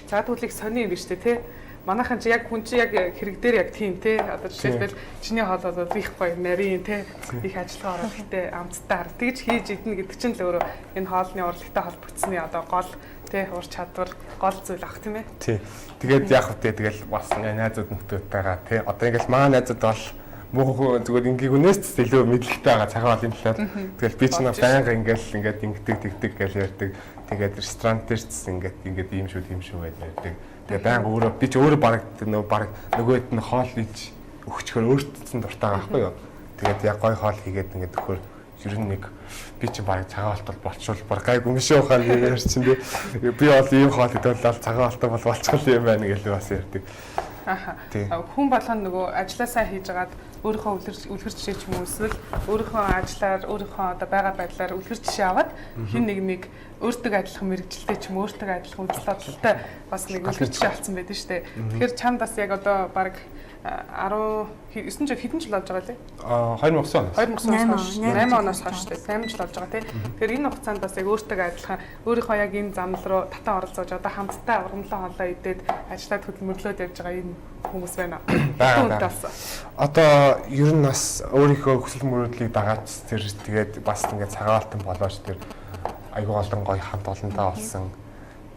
За түүлийг сони юм биш үү тий? Манайхан чи яг хүн чи яг хэрэг дээр яг тийм тий. Одоо жишээлбэл чиний хоол бол их гоё нарийн тий. Их ажиллагаа орох гэдэг амттай хар. Тэгж хийж идэнэ гэдэг чинь л өөрөө энэ хоолны урлагтай холбогдсны одоо гол тий ур чадвар гол зүйл ах тийм ээ. Тий. Тэгээд яг хөтэ тэгэл бас найзууд нөтөйтэйгаа тий. Одоо ингээл маа найзууд бол муу зүгээр ингээгүнээс илүү мэдлэгтэй байгаа цагаан хоол юм лээ. Тэгэл би ч нэг байнга ингээд ингэдэг тэгдэг гэж ярьдаг. Тэгээд ресторан дээр ч ингээд ийм шүү гэж ярьдаг. Тэгээ байнга өөрөө би ч өөрөө баг нөгөөд нь хоол иж өгчхөр өөртөө дуртай байгаа байхгүй юу. Тэгээд яг гой хоол хийгээд ингээд өгөхөр ер нь нэг би чинь баг цагаан хоолтой болчвол баг гайгүй юм шүү хаан ярьж чинь би бол ийм хоол идвэл цагаан хоолтой бол болчихвол юм байна гэж бас ярьдаг. Хүн болгоно нөгөө ажилласаа хийж агаад өөрийнхөө үлгэр жишээ ч юм уу эсвэл өөрийнхөө ажиллаар өөрийнхөө одоо байгаа байдлаар үлгэр жишээ аваад хин нэг өөртөө адилхан мэрэгжилтэй ч юм өөртөө адилхан үзэл бодолтой бас нэг үлгэр жишээ авсан байдаг шүү дээ. Тэгэхээр чамд бас яг одоо баг 19 жил хэдэн жил болж байгаа лээ? 8 оноос хойш тийм 8 жил болж байгаа тийм. Тэгэхээр энэ хугацаанд бас яг өөртөө адилхан өөрийнхөө яг энэ замнал руу татан оролцож одоо хамтдаа ургамлаа хоолоо идээд ажиллаад хөдөлмөрлөөд явж байгаа энэ хүмүүс байна. Одоо ер нь бас өөрийнхөө хүсэл мөрөөдлийг дагаад тэр тэгээд бас ингээд цагаалтан болооч тэр айгүй олон гоё хамт олонтаа болсон.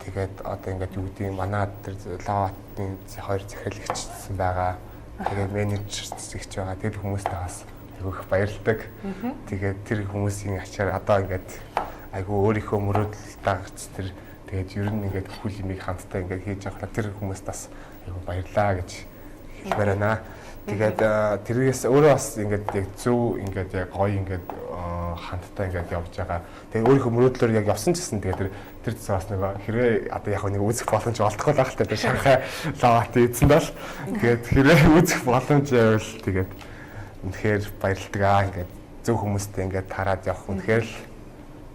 Тэгээд одоо ингээд юу гэдэг манаа тэр лаватын 2 захиалагчсан байгаа. Тэгээд менежер зэгч байгаа. Тэр хүмүүстэй бас айгүйх баярлдаг. Тэгээд тэр хүмүүсийн ачаар одоо ингээд айгүй өөрийнхөө мөрөөдөл дагаж тэр тэгээд ер нь ингээд хүл юмыг хамтдаа ингээд хийж явахлаа тэр хүмүүст бас айгүй баярлаа гэж хэлмээр байна. Тэгээд тэрээс өөрөө бас ингээд яг зөв ингээд яг гоё ингээд хамтдаа ингээд явж байгаа. Тэгээд өөрийнхөө мөрөөдлөөр яг явсан ч гэсэн тэгээд тэр бас нэг хэрвээ одоо яг нэг үзэх боломж олдохгүй байх л та Шанхай Loving эзэн бол тэгээд хэрвээ үзэх боломж байвал тэгээд үнэхээр баярлалдаг аа ингээд зөв хүмүүстэй ингээд тараад явах үнэхээр л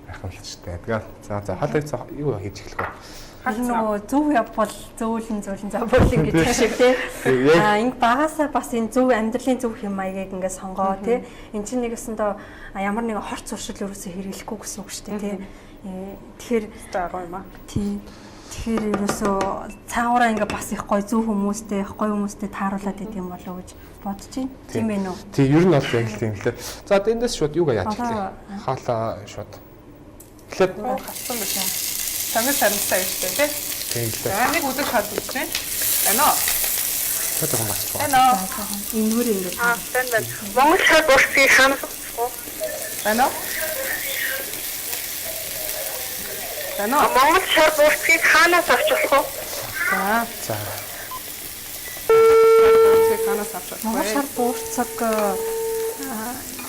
гайхамшигтай. Тэгээд за хоолой юу хийж эхлэх вэ? Нөгөө зөв явбал зөөлөн забуулын гэдэг шиг тий. Инг багасаа бас энэ зөв амьдралын зөв хэм маягийг ингээд сонгоо тий. Энд чинь нэгэсэндээ ямар нэгэн хорт суршил ерөөсөө хэрэглэхгүй гэсэн үг шүү дээ тий. Тэгэхээр байгаа юм аа. Тий. Тэгэхээр ерөөсөө цаагаараа ингээд бас их гоё зөв хүмүүстэй, их гоё хүмүүстэй тааруулаад идэм болов уу гэж бодож байна. Тийм ээ нөө. Тий, ер нь бол яг л тийм лээ. За эндээс шууд юугаа яаж эхлэе? Хаалаа шууд. Эхлээд хатсан байна. Тамир сарамстай шүү дээ тий. Тийм. Нэг өдөр шат үзэж байна. Байна уу? Шат байгаа маш гоё. Байна уу? Энэгээр ингэж. байна. Монгол шат урсгийг ханах уу? Байна уу? Байна уу? Монгол шат урсгийг ханаас авч болох уу? За. Монгол шат дуурцаг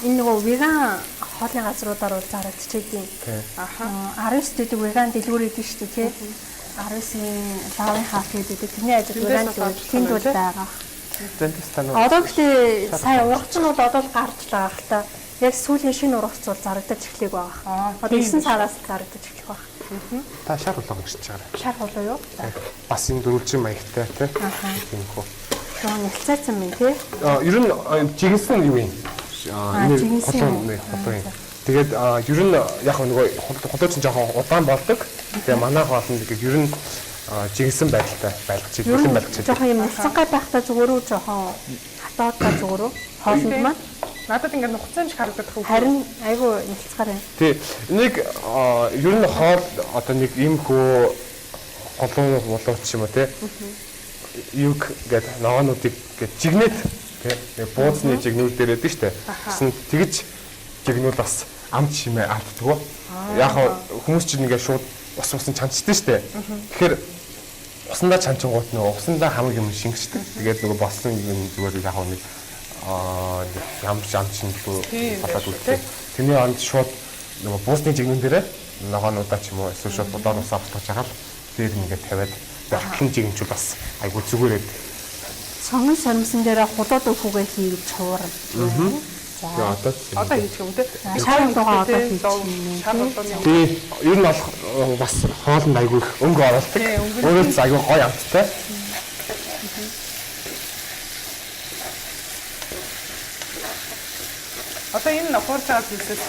энэ нөгөө веган хоолны газруудаар бол зарагдчихэйдیں۔ Аха. 19 дэдэг веган дэлгүүр идэв шүү дээ, тий. 19-ийн Loving Hut-д гэдэг тэрний ажил веган тэнд бол байгаа. Одоо гэхдээ сая ургач нь бол одоо л гарч байгаа хэл та. Яг сүүлийн шинэ ургац бол зарагдаж эхлэх байгаа. Одоо 9 сараас зарагдаж эхлэх байгаа. Та шар хулгай гэж чагаа. Шар хулгай юу? Бас энэ дөрвөлжин маягтай тий. Тийм хөө. Гоо нэлцээсэн мэн тий. Ер нь жигсэн юу юм? Энэ холон. Тэгээд ер нь яг нөгөө холооч нь жоохон удаан болдог. Тэгээ манайх болно гэдэг ер нь жигсэн байдалтай байлгаж идэв байлгаж. Жоохон юм нэлцэнgai байхдаа зүгээр үү жоохон хатаадаа зүгээр үү? Хоолнд маань надад ингээд нухацсан ч харагдах уу? Харин айгүй нэлцгаар байна. Тий. Нэг ер нь хоол одоо нэг ийм хөө холон болооч юм уу те. Юг гэдэг ногоонуудыг гээд жигнэт тий. Бууцны жигнүүд дээр байдаг штэ. Гэсэн тэгж жигнүүд бас амт шимээ алддаг. Яг хүмүүс чинь ингээд шууд усан чанчдаг штэ. Тэгэхээр усандаа чанчингууд нөгөө усандаа хамаг юм шингэждэг. Тэгээд нөгөө болсон юм зүгээр яг нэг ямар ч амт шингэлгүй болоод үлдээ. Тэний онд шууд нөгөө буусны жигнэн дээрээ ногоонуудаа ч юм уу эсвэл шууд бодоор усаа автаж хагаад дээр нэгээд тавиад батлан жигнчүүл бас айгу зүгээрээд сонгон сармсан дээр худууд өвхөгээ хийж хуурна. За одоо хийчих юм те. Шар хулгайгаа одоо хийчих юм. Шар хулгайны тий. Ер нь бол бас хоолнд айгу их өнгө оруулдаг. Өөрөө айгу гоё амттай. Одоо энэ хуурцаа хийсээс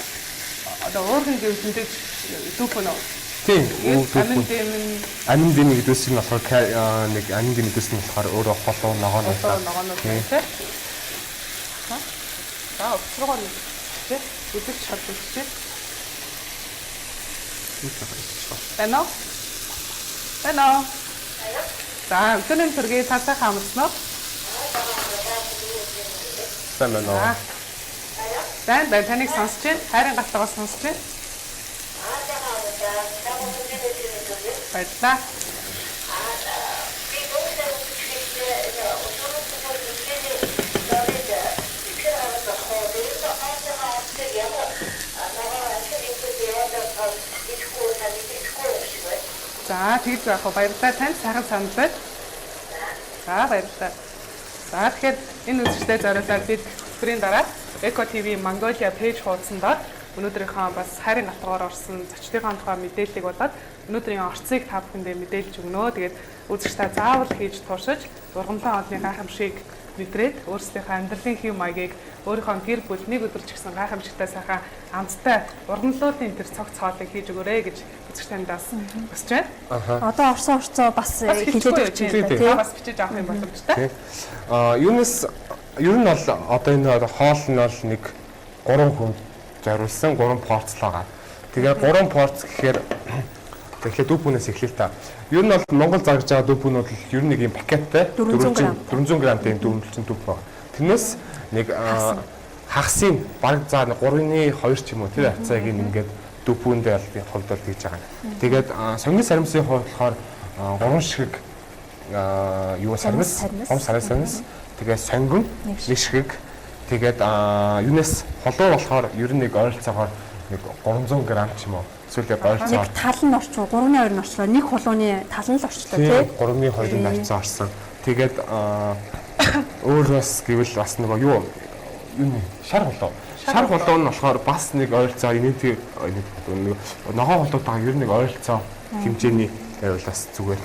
одоо уурган гэвдэнтэй дүүх нь. Тийм. Анин дэм гэдээс нь болохоор нэг анин дэм гэдээс нь болохоор өөрөө холоо ногоонууд тийм. За өчрөгөө тий үзэж чаддаг тий. Эно. За өчнөн төргийн цаасаа хамарсноо. Тэмэнэ. За таныг сонсч байна. Хайрын гал тогоо сонсч байна. Баярлалаа. За тэгж яах вэ? Баярлалаа. Танд сайхан санд байна. За баярлалаа. За тэгэхээр энэ үзэгчтэй зориулаад бид хөтөлбөрийн дараа Эко ТV Mongolia пэйж хуудсанд өнөөдрийнхөө бас хайрын гал тогоор орсон зочдынхаа тухай мэдээллийг болоод өнөөдрийн орцыг та бүхэндээ мэдээлж өгнө. Тэгээд үзэгчтэй заавал хийж туршиж, ургамлын олны гайхамшиг мэдрээд өөрсдийнхөө амьдралын хэв маягийг өөрийнхөө гэр бүл нэг өдөр ч гэсэн гайхамшигтай сайхан амттай ургамлуудын тэр цогц хоолыг хийж өгөөрэй гэж үзэгчтэндээс хүсэж байна. Одоо орцоо бас хэлээд өгч байна тийм. Бас бичиж авах юм боломжтой. Юунаас ер нь бол одоо энэ хоол нь бол нэг 3 хүнд зориулсан 3 порцлогоо. Тэгээ 3 порц гэхээр тэгэхээр дүүпүнээс эхлэв та. Ер нь бол Монгол зарж байгаа дүүпүнүүд л ер нь нэг юм пакеттай 400 грамтай дүүмэлчин дүүп байна. Тэрнээс нэг хагасын баг заа 3-ны 2 ч юм уу тэр хацааг ингээд дүүпүндээ холдол хийж байгаа. Тэгээд сонгон сарамсын болохоор 3 шиг юу сармас, 3 сармас тэгээ сонгон нэг шиг тэгээд юунаас холоо болохоор ер нь нэг ойролцоогоор нэг 300 г ч юм уу эсвэл ойролцоо нэг тал нь орчоо 3-ны 2 нь орчлоо нэг холооны тал нь л орчлоо тий 3-ны 2-ын орцоо орсон тэгээд өөрөөс гэвэл бас нэг юу шар холоо нь болохоор бас нэг ойролцоо нэг ногоон холоотойгоо ер нь нэг ойролцоо хэмжээний байвал бас зүгээр.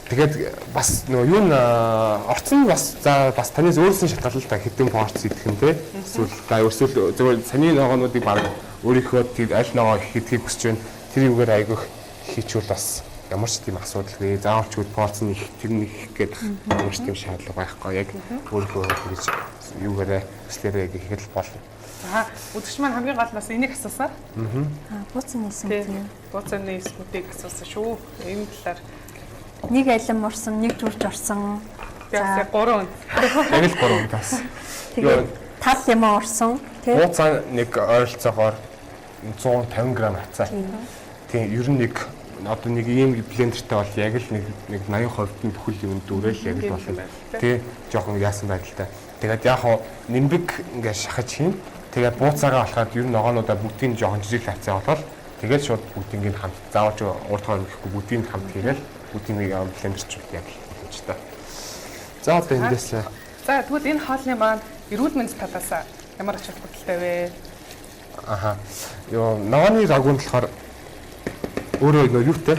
Тэгээд бас нөгөө юу н орцсон бас за бас танаас өөрсдийн шалтгаалалтай хэдэн порц идэх юм те. Эсвэл зөвхөн саний ногоонуудыг баг өөрийнхөө тийм аль ногоо хийдгийг хүсэж байна. Тэр юугаар айгүйх хийчихвэл бас ямар ч тийм асуудал вэ. Заавалчгүй порц нь их тэр нэг их гээд ямар ч тийм шаардлага байхгүй. Яг өөрийнхөө хийж юугаараа хүслээрээ хийхэд л болно. За үзэгч маань хамгийн гол бас энийг асуусан. Бууцны смути. Бууцны смутиг асуусан шүү. Энэ талаар нэг алим орсон, нэг жүрж орсон. За 3 өнд. Яг л 3 өндөөс. Тэгээд тал юм орсон, тий. Бууцаа нэг ойролцоогоор 150 г хацаа. Тийм ер нь нэг одоо нэг ийм блендертэй бол яг л нэг 80% нь бүхэл юм дүүрэл яг л болно. Тий, жоохон яасан байдалтай. Тэгээд яг хоо нэмбэг ингээд шахаж хийн. Тэгээд бууцаагаа болохоор ер нь ногоонуудаа бүгдийг жоохон жижиг хавцаа болол тэгээд шууд бүгдийг хамт заавалж урд хойно гэхгүй бүгдийг хамт хийгээл бүгдийг блендерч яг хэлж та. За одоо эндээс за тэгвэл энэ хоолны маань эрүүл мэнд талаас ямар ач холбогдолтой вэ? Аха. Ёо ногооны рагуун болохоор өөрөө нэг юутэй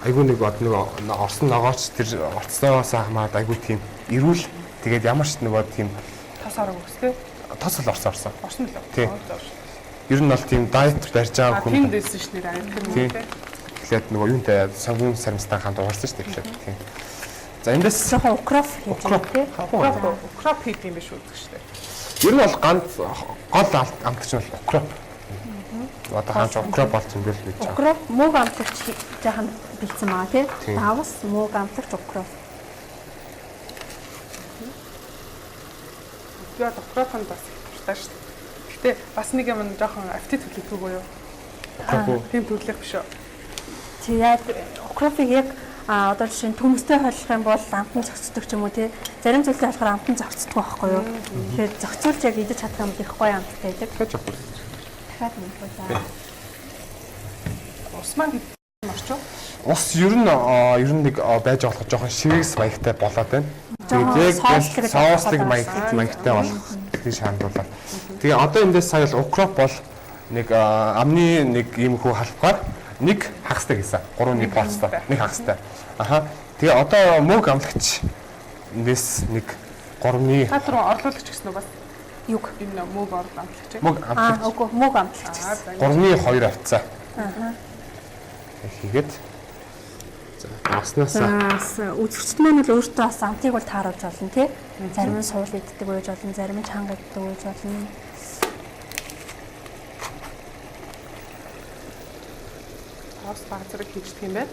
айгүй нэг орсон ногооч тэр оролцлоосаа хамаад айгүй тийм эрүүл тэгээд ямар ч нөгөө тийм тас орог өстэй. Тас л орсон. Орсон л. Тийм. Ер нь бол тийм дайет барьж байгаа хүн. Тийм дэсэн ш нэр аяг тийм. Тэгэхээр нөгөө юунтай сонгон сарамстай хамт уурсан ш тэгэхээр тийм. За эндээс жоохон укроп хийж байгаа тийм. Укроп хийх юм биш үү гэхдээ. Ер нь бол ганц гол амтч нь бол укроп. Одоо хаач укроп болж юм бэл гэж. Укроп мөг амтлагч жаахан бэлдсэн байгаа тийм. Давас мөг амтлагч укроп. Яг укропын бас дуртай шүү дээ. Гэтэ бас нэг юм жоохон аппетит төлөвлөгөө юу? Тийм төлөвлөх биш үү? Тэгээд укропыг яг одоо жишээ нь төмөстэй хойлох юм бол амтан зохицдог ч юм уу тий. Зарим зүйлтэй болохоор амтан зохицдог байхгүй юу? Тэгэхээр зохицуулж яг идэж чадах юм их гоё амттай байдаг. Дахиад нэг удаа. Ус маань орчоо. Ус ер нь нэг байж болох жоохон шивээс маягтай болоод байна. Тэгээд яг соослог маягтай болох тийм шаардуулаад. Тэгээ одоо эндээс сая л укроп бол нэг амны нэг ийм хүү халбгаар нэг хагастай гэсэн. 3-1 болцтой. Нэг хагастай. Аха. Тэгээ одоо мөг амлагч эндээс нэг 3-ны Та руу орлуулагч гэсэн үү бас? Юг. Энэ мөг орлуулагч. Мөг амлагч. Үгүй мөг амтлагч гэсэн. 3-ны 2 авцаа. Аха. Хийгээд Аснасаа үзэгчд маань л өөртөө бас амтыг бол тааруулж болно тий. Зарим нь суул иддэг байж болно, зарим нь чанга иддэг байж болно. Хоос баг зэрэг хийждэг юм байна.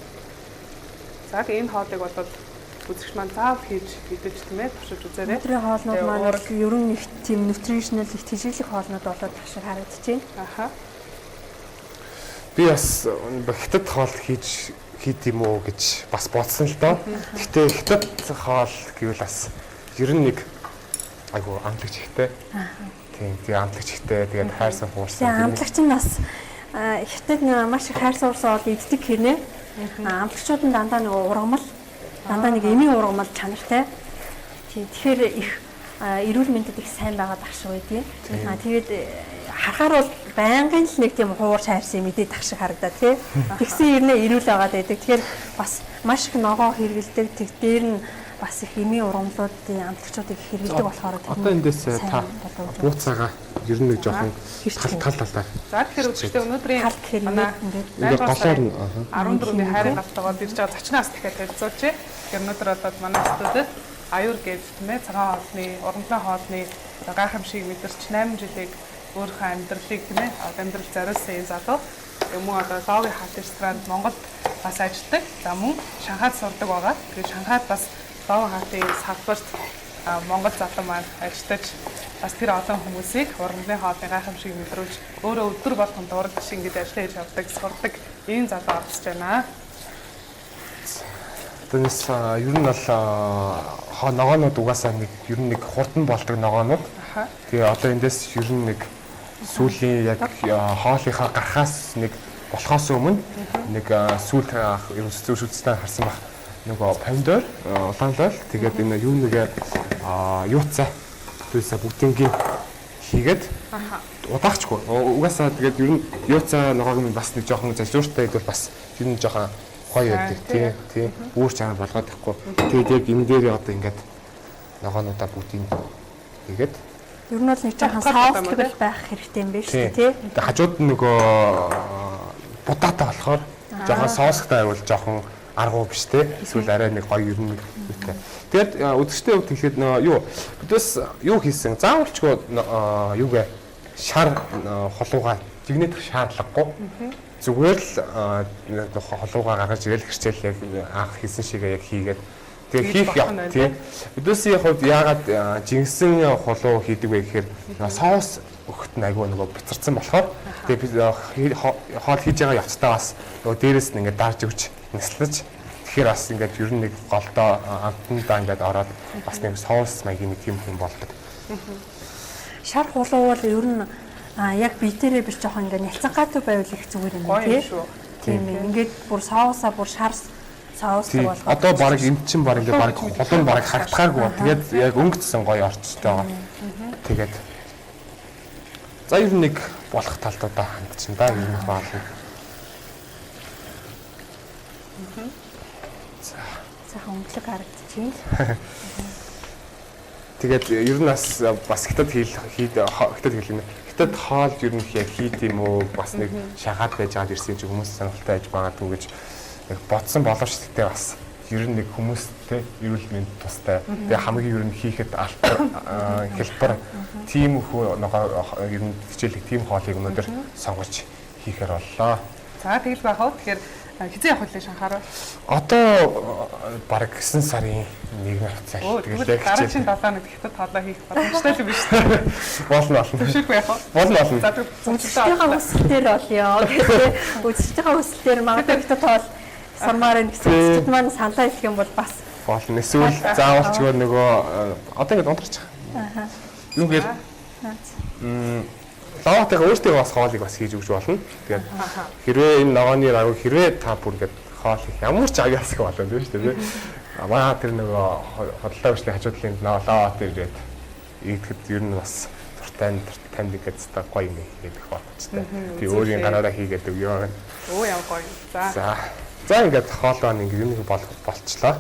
За энэ хоолыг болоод үзэгч маань заавал хийж идэж тийм ээ туршиж үзээрэй. Өдрийн хоолнууд маань бол ер нь их тийм нутришнл их тэжээлэг хоолнууд болоод таш харагдаж байна. Аха. Би бас хятад хоол хийд юм уу гэж бас бодсон л доо. Гэхдээ хятад хоол гэвэл бас ер нь нэг айгу амтлагч ихтэй. Тийм, тэгээ амтлагч ихтэй, тэгээд хайрсан хуурсан. Тэгээ амтлагч нь бас хятад маш их хайрсан хуурсан бол иддэг хэрнээ. Амтлагчууд нь дандаа нэг ургамал, дандаа нэг эмийн ургамал чанартай. Тэгэхээр их эрүүл мэндэд их сайн байгаад ахшиг байдгийг. Тэгээд харахаар бол байнгын л нэг тийм хуур шаарсан мэдээд ах шиг харагдаа тий. Тэгсэн ирнэ эрүүл байгаад байдаг. Тэгэхээр бас маш их ногоо хэрэгэлдэг. Тэг дээр нь бас их эмийн ургамлуудын амтлагчуудыг хэрэгэлдэг болохоор одоо эндээс та бууцаагаа ер нь нэг жоохон тал талаар. За тэгэхээр үзэгчдээ өнөөдрийн тал гэхээр ингээд голоор нь 14-ний хайрын гал тогоод ирж байгаа зочноос дахиад танилцуулж. Тэгэхээр өнөөдөр болоод манай студид Аюур гэж тийм ээ цагаан хоолны, урамлын хоолны гайхамшиг мэдэрч 8 жилийг өөрийнхөө амьдралыг тийм ээ амьдрал зориулсан энэ залуу мөн одоо Loving Hut ресторанд Монголд бас ажилладаг. За мөн Шанхайд сурдаг байгаа. Тэгээд Шанхайд бас Loving Hut-ын салбарт Монгол залуу маань ажиллаж бас тэр олон хүмүүсийг урамлын хоолны гайхамшиг мэдрүүлж өөрөө өдөр болгон дурж ингэж ажиллаж хийж явдаг, сурдаг энэ залуу оролцож байна. Тэрнээс ер нь бол ногоонууд угаасаа нэг ер нь нэг хурдан болдог ногоонууд. Тэгээ одоо эндээс ер нь нэг сүүлийн яг хоолынхаа гарахаас нэг болохоос өмнө нэг сүүл ерөнхий шүлцтэй харсан баг нөгөө помидор улаанлал тэгээд энэ юу нэгэ юуцаа түүсээ бүгднгийн хийгээд удаахчгүй угаасаа тэгээд ер нь юуцаа ногоог нь бас нэг жоохон зажууртай идвэл бас ер нь жоохон гоё байдаг тий үүр чанар болгоод байхгүй тэгээд яг энэ дээр одоо ингээд ногоонуудаа бүгдийг хийгээд ер нь бол нэг жоохон сауслаг байх хэрэгтэй юм байна шүү дээ тий. Тэгээд хажууд нөгөө будаатай болохоор жоохон соостой байвал жоохон аргуу биш те эсвэл арай нэг гоё ер нь үүтэй. Тэгээд үзэгчтэй хувьд тэгэхээр юу бидээс юу хийсэн заавалчгүй юугээ шар холууга жигнэдэх шаардлагагүй. Зүгээр л холууга гаргаж ирэл хэрчээл яг анх хийсэн шигээ яг хийгээд тэгээ хийх явах тийм. Бидээсийн хувьд яагаад жинсэн холуу хийдэг вэ гэхээр соус өгөхт нь айгүй нөгөө бицэрсэн болохоор тэгээ хоол хийж байгаа явцдаа бас нөгөө дээрээс нь ингээд дарж өгч нислэж Тэгэхээр бас ингээд ер нь нэг голдоо амтандаа ингээд ороод бас нэг соус маягийн нэг юм болдог. Шар хулуу бол ер нь яг биетэрээ биш жоохон ингээд нялцангаатай байвал их зүгээр юм тий. Тийм ээ. Ингээд бүр соусаа бүр шар соустай болгоо. Одоо баг энд чинь баг ингээд баг хулуун баг харагдахаагүй. Тэгээд яг өнгөцсөн гоё орчтой байгаа. Тэгээд за ер нь нэг болох талдаа хандчихна да ер нь баална. За хөнгөлөг харагдчихээн. Тэгээд ер нь бас хятад хэлнэ. Хятад хоол ер нь яг хийд юм уу бас нэг шахаад байж байгаа ирсэн чи хүмүүс сонирхолтой байж магадгүй гэж яг бодсон боловчтой бас ер нь нэг хүмүүстэй эрүүл мэнд тустай. Тэгээ хамгийн ер нь хийхэд хэлбэр тийм хөө ер нь хичээлэг тийм хоолыг өнөөдөр сонгож хийхээр боллоо. За тэгэл байх уу. Тэгэхээр хизээ явах вэ Шанхаараа? Одоо баг 9 сарын 1-ний хавцаа. Тэгээд дараагийн 7 хоног хятад хоолоо хийх боломжтой юм биш үү? Болно. Төвшөрөх байх уу? Болно. За үзэгчдийн хүсэлтээр болёо. Тэгэхээр үзэгчдийн хүсэлтээр магадгүй хятад хоол сурмаар энэ гэсэн үзэгчд маань саналаа хэлэх юм бол бас болно. Эсвэл заавалчгүй нөгөө одоо ингэ унтарч байгаа. Юу гээл лаватайгаа өөртөө бас хоолыг бас хийж өгч болно. Тэгээд хэрвээ энэ ногооны рагуу хэрвээ та бүр ингээд хоол хийх ямар ч агаас их болно тийм шүү дээ. Амаа тэр нөгөө хөдөлთა хөгжлийн хажуудлын лават ирээд ийгэхэд ер нь бас танд ингээд та гоё юм хийх болчихтой. Би өөрийн гараараа хийгээд өгөө. Оо яа гоё. За ингээд хоолоо нэг юм болчлоо.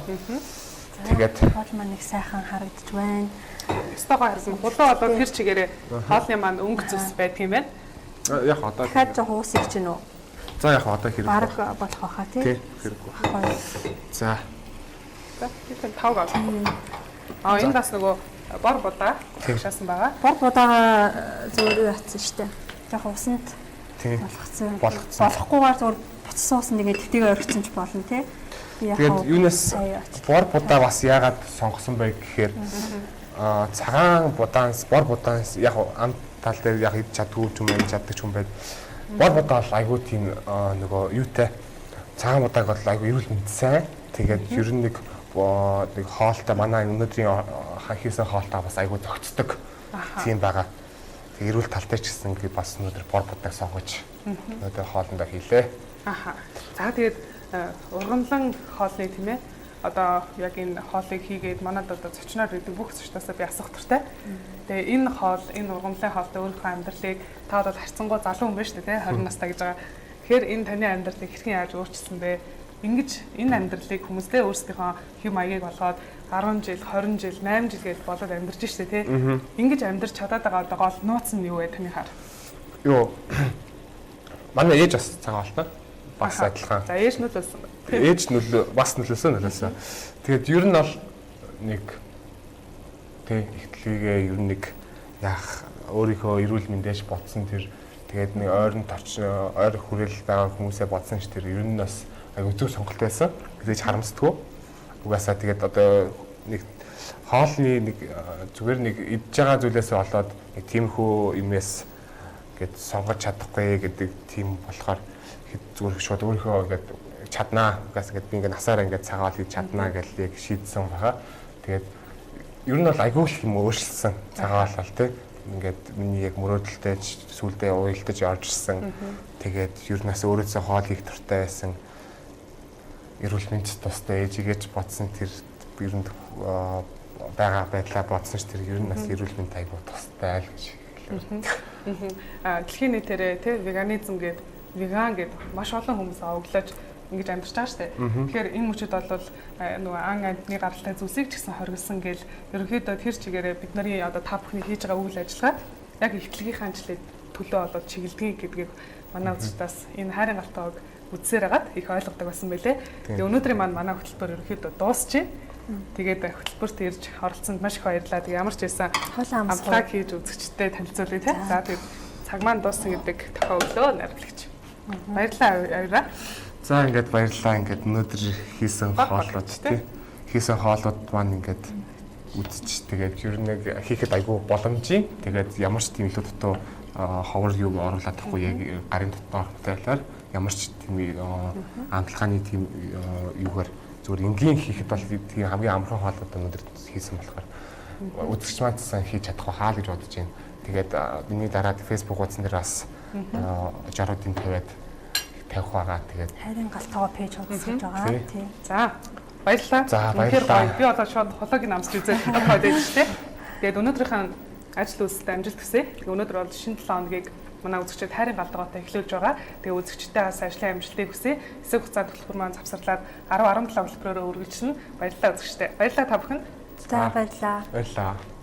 Тэгээд хоол маань их сайхан харагдж байна. Стогоо харсан. Хулуу одоо тэр чигээрээ хоолны маань өнгө зүс байдаг юм байна. Яг одоо дахиад жоо хуусах гэж нөө. За яг одоо хэрэг бараг болох байхаа тий. Хэрэггүй. За. Тэгэхээр тав гал. Энэ бас нөгөө бор будаа шаасан байгаа. Бор будаага зөөрөө ятсан штэ. Яг усанд болгоцсон. Болохгүйгээр зөөр буцсан ус нэгээ тэтгээ орхисон ч болно тий. Тэгээд юунаас бор будаа бас яагаад сонгосон бай гэхээр цагаан будаанс бор будаанс яг амт тал дээр яг идэж чаддгүй юм байна чаддаг юм байна. Бор будаа бол айгүй тийм нөгөө юутай цагаан будааг бол айгүй эрүүл мэнд сайн. Тэгээд ер нь нэг хоолтой манай өнөөдрийн хийсэн хоолтой бас айгүй зөгцдөг тийм байгаа. Тэг эрүүл талтай ч гэсэн бас өнөөдөр бор будааг сонгож өнөөдөр хоолндоо хийлээ. За тэгээд ургамлан хоолны тийм ээ. Одоо яг энэ хоолыг хийгээд манад одоо зочноор ирдэг бүх зочноосоо би асуух туртай. Тэгээ энэ хоол, энэ ургамлын хоолтой өөрийнхөө амьдралыг та бол харцсангуй залуу хүн байна шүү дээ, 20 настай гэж байгаа. Тэгэхээр энэ таны амьдралыг хэрхэн яаж өөрчилсөн бэ? Ингэж энэ амьдралыг хүмүүстэй өөрсдийнхөө хэм маягийг болгоод 10 жил, 20 жил, 8 жил гэж болоод амьдарч штэ тий. Ингэж амьдарч чадаад байгаа одоо гол нууц нь юу вэ таны хаар? Юу. Манай ээж бас цагаан болтой. Бас адилхан. За ээж нь болсон. Ээж бас нөлөөсөн. Тэгээд ер нь бол нэг ихтлийгээ ер нь нэг яах өөрийнхөө эрүүл мэндэж бодсон тэр тэгээд нэг ойрон хүрэл байгаа хүмүүсээ бодсон ч тэр ер нь бас аюу зөв сонголт байсан. Гэж харамсдаггүй. Угаасаа тэгээд одоо нэг хоолны нэг зүгээр нэг идж байгаа зүйлээс болоод нэг тиймхүү юмээс гээд сонгож чадахгүй гэдэг тийм болохоор зүгээр шууд өөрийнхөө ингээд чаднаа гас ингээд би ингээд насаараа ингээд цагаал хийж чаднаа гэж яг шийдсэн байгаа. Тэгээд ер нь бол айгүй их юм өөрчлөсөн цагаал бол тий. Ингээд миний яг мөрөөдөлтэй сүулдэ уйлдаж орж ирсэн. Тэгээд ер нь бас өөрөөсөө хоол хийх туртай байсан. Эрүүл мэнд тустай ээжигээч бодсон тэр ер нь байгаа байдлаа бодсон ч тэр ер нь бас эрүүл мэнд айгүй тустай л гэж хэлээ. Дэлхийн нийтээрээ тий веганизм гэдэг веган гэдэг маш олон хүмүүс овоглож ингэж амьдарч байгаа шүү дээ. Тэгэхээр энэ мөчөд бол нөгөө ан амьтны гаралтай зүйлсийг ч гэсэн хоригдсан гэл ерөнхийдөө тэр чигээрээ бидний одоо та бүхний хийж байгаа үйл ажиллагаа яг ихтлгийнхаа жилийн төлөө болоод чиглэдгийг гэдгийг манай үзэгчдээс энэ хайрын гал тоог үзсээр хагаад их ойлгодог байсан байлээ. Тэгээ өнөөдрийн манай хөтөлбөр ерөнхийдөө дуусчих. Тэгээд хөтөлбөрт ирж оролцсонд маш их баярлалаа. Тэгээ ямар ч байсан амтлаг хийж үзэгчтэй танилцуулъя тий. За тэгээд цаг маань дууссан гэдэг тохио өглөө найрлагч. Баярлалаа аюураа. За ингээд баярлалаа. Ингээд өнөөдөр хийсэн хооллууд тий. Хийсэн хооллууд маань ингээд үзэж тэгээд ер нь хийхэд айгүй боломжийн. Тэгээд ямар ч тийм илүү дутуу ховор юу оруулаад тахгүй яг гарын дотор талаар ямар ч тийм амтлагын тийм юугаар зүгээр энгийн хийхэд бол тийм хамгийн амархан хоол өнөөдөр хийсэн болохоор үзэгч маань хийж чадах хаа гэж бодож байна. Тэгээд миний дараад Facebook хуудсан дээр бас жаруудын тавиад тавих байгаа. Тэгээд хайрын гал тогоо пэйж хуудасж байгаа. Тийм. За баярлалаа. За баярлалаа. Би одоо шууд хологийг амсч үзээд бодоод байж тээ. Тэгээд өнөөдрийнхээ ажил үйлстэй амжилт хүсье. Тэгээд өнөөдөр бол шинэ 7 хоногийг манай үзэгчид хайрын гал тогоотой эхлүүлж байгаа. Тэгээ үзэгчтэй бас ажлын амжилтыг хүсье. Хэсэг хугацаанд хөтөлбөр маань завсарлаад 10-17 хөтөлбөрөөр үргэлжлэнэ. Баярлалаа үзэгчтэй. Баярлалаа та бүхэнд. За баярлалаа. Баярлалаа.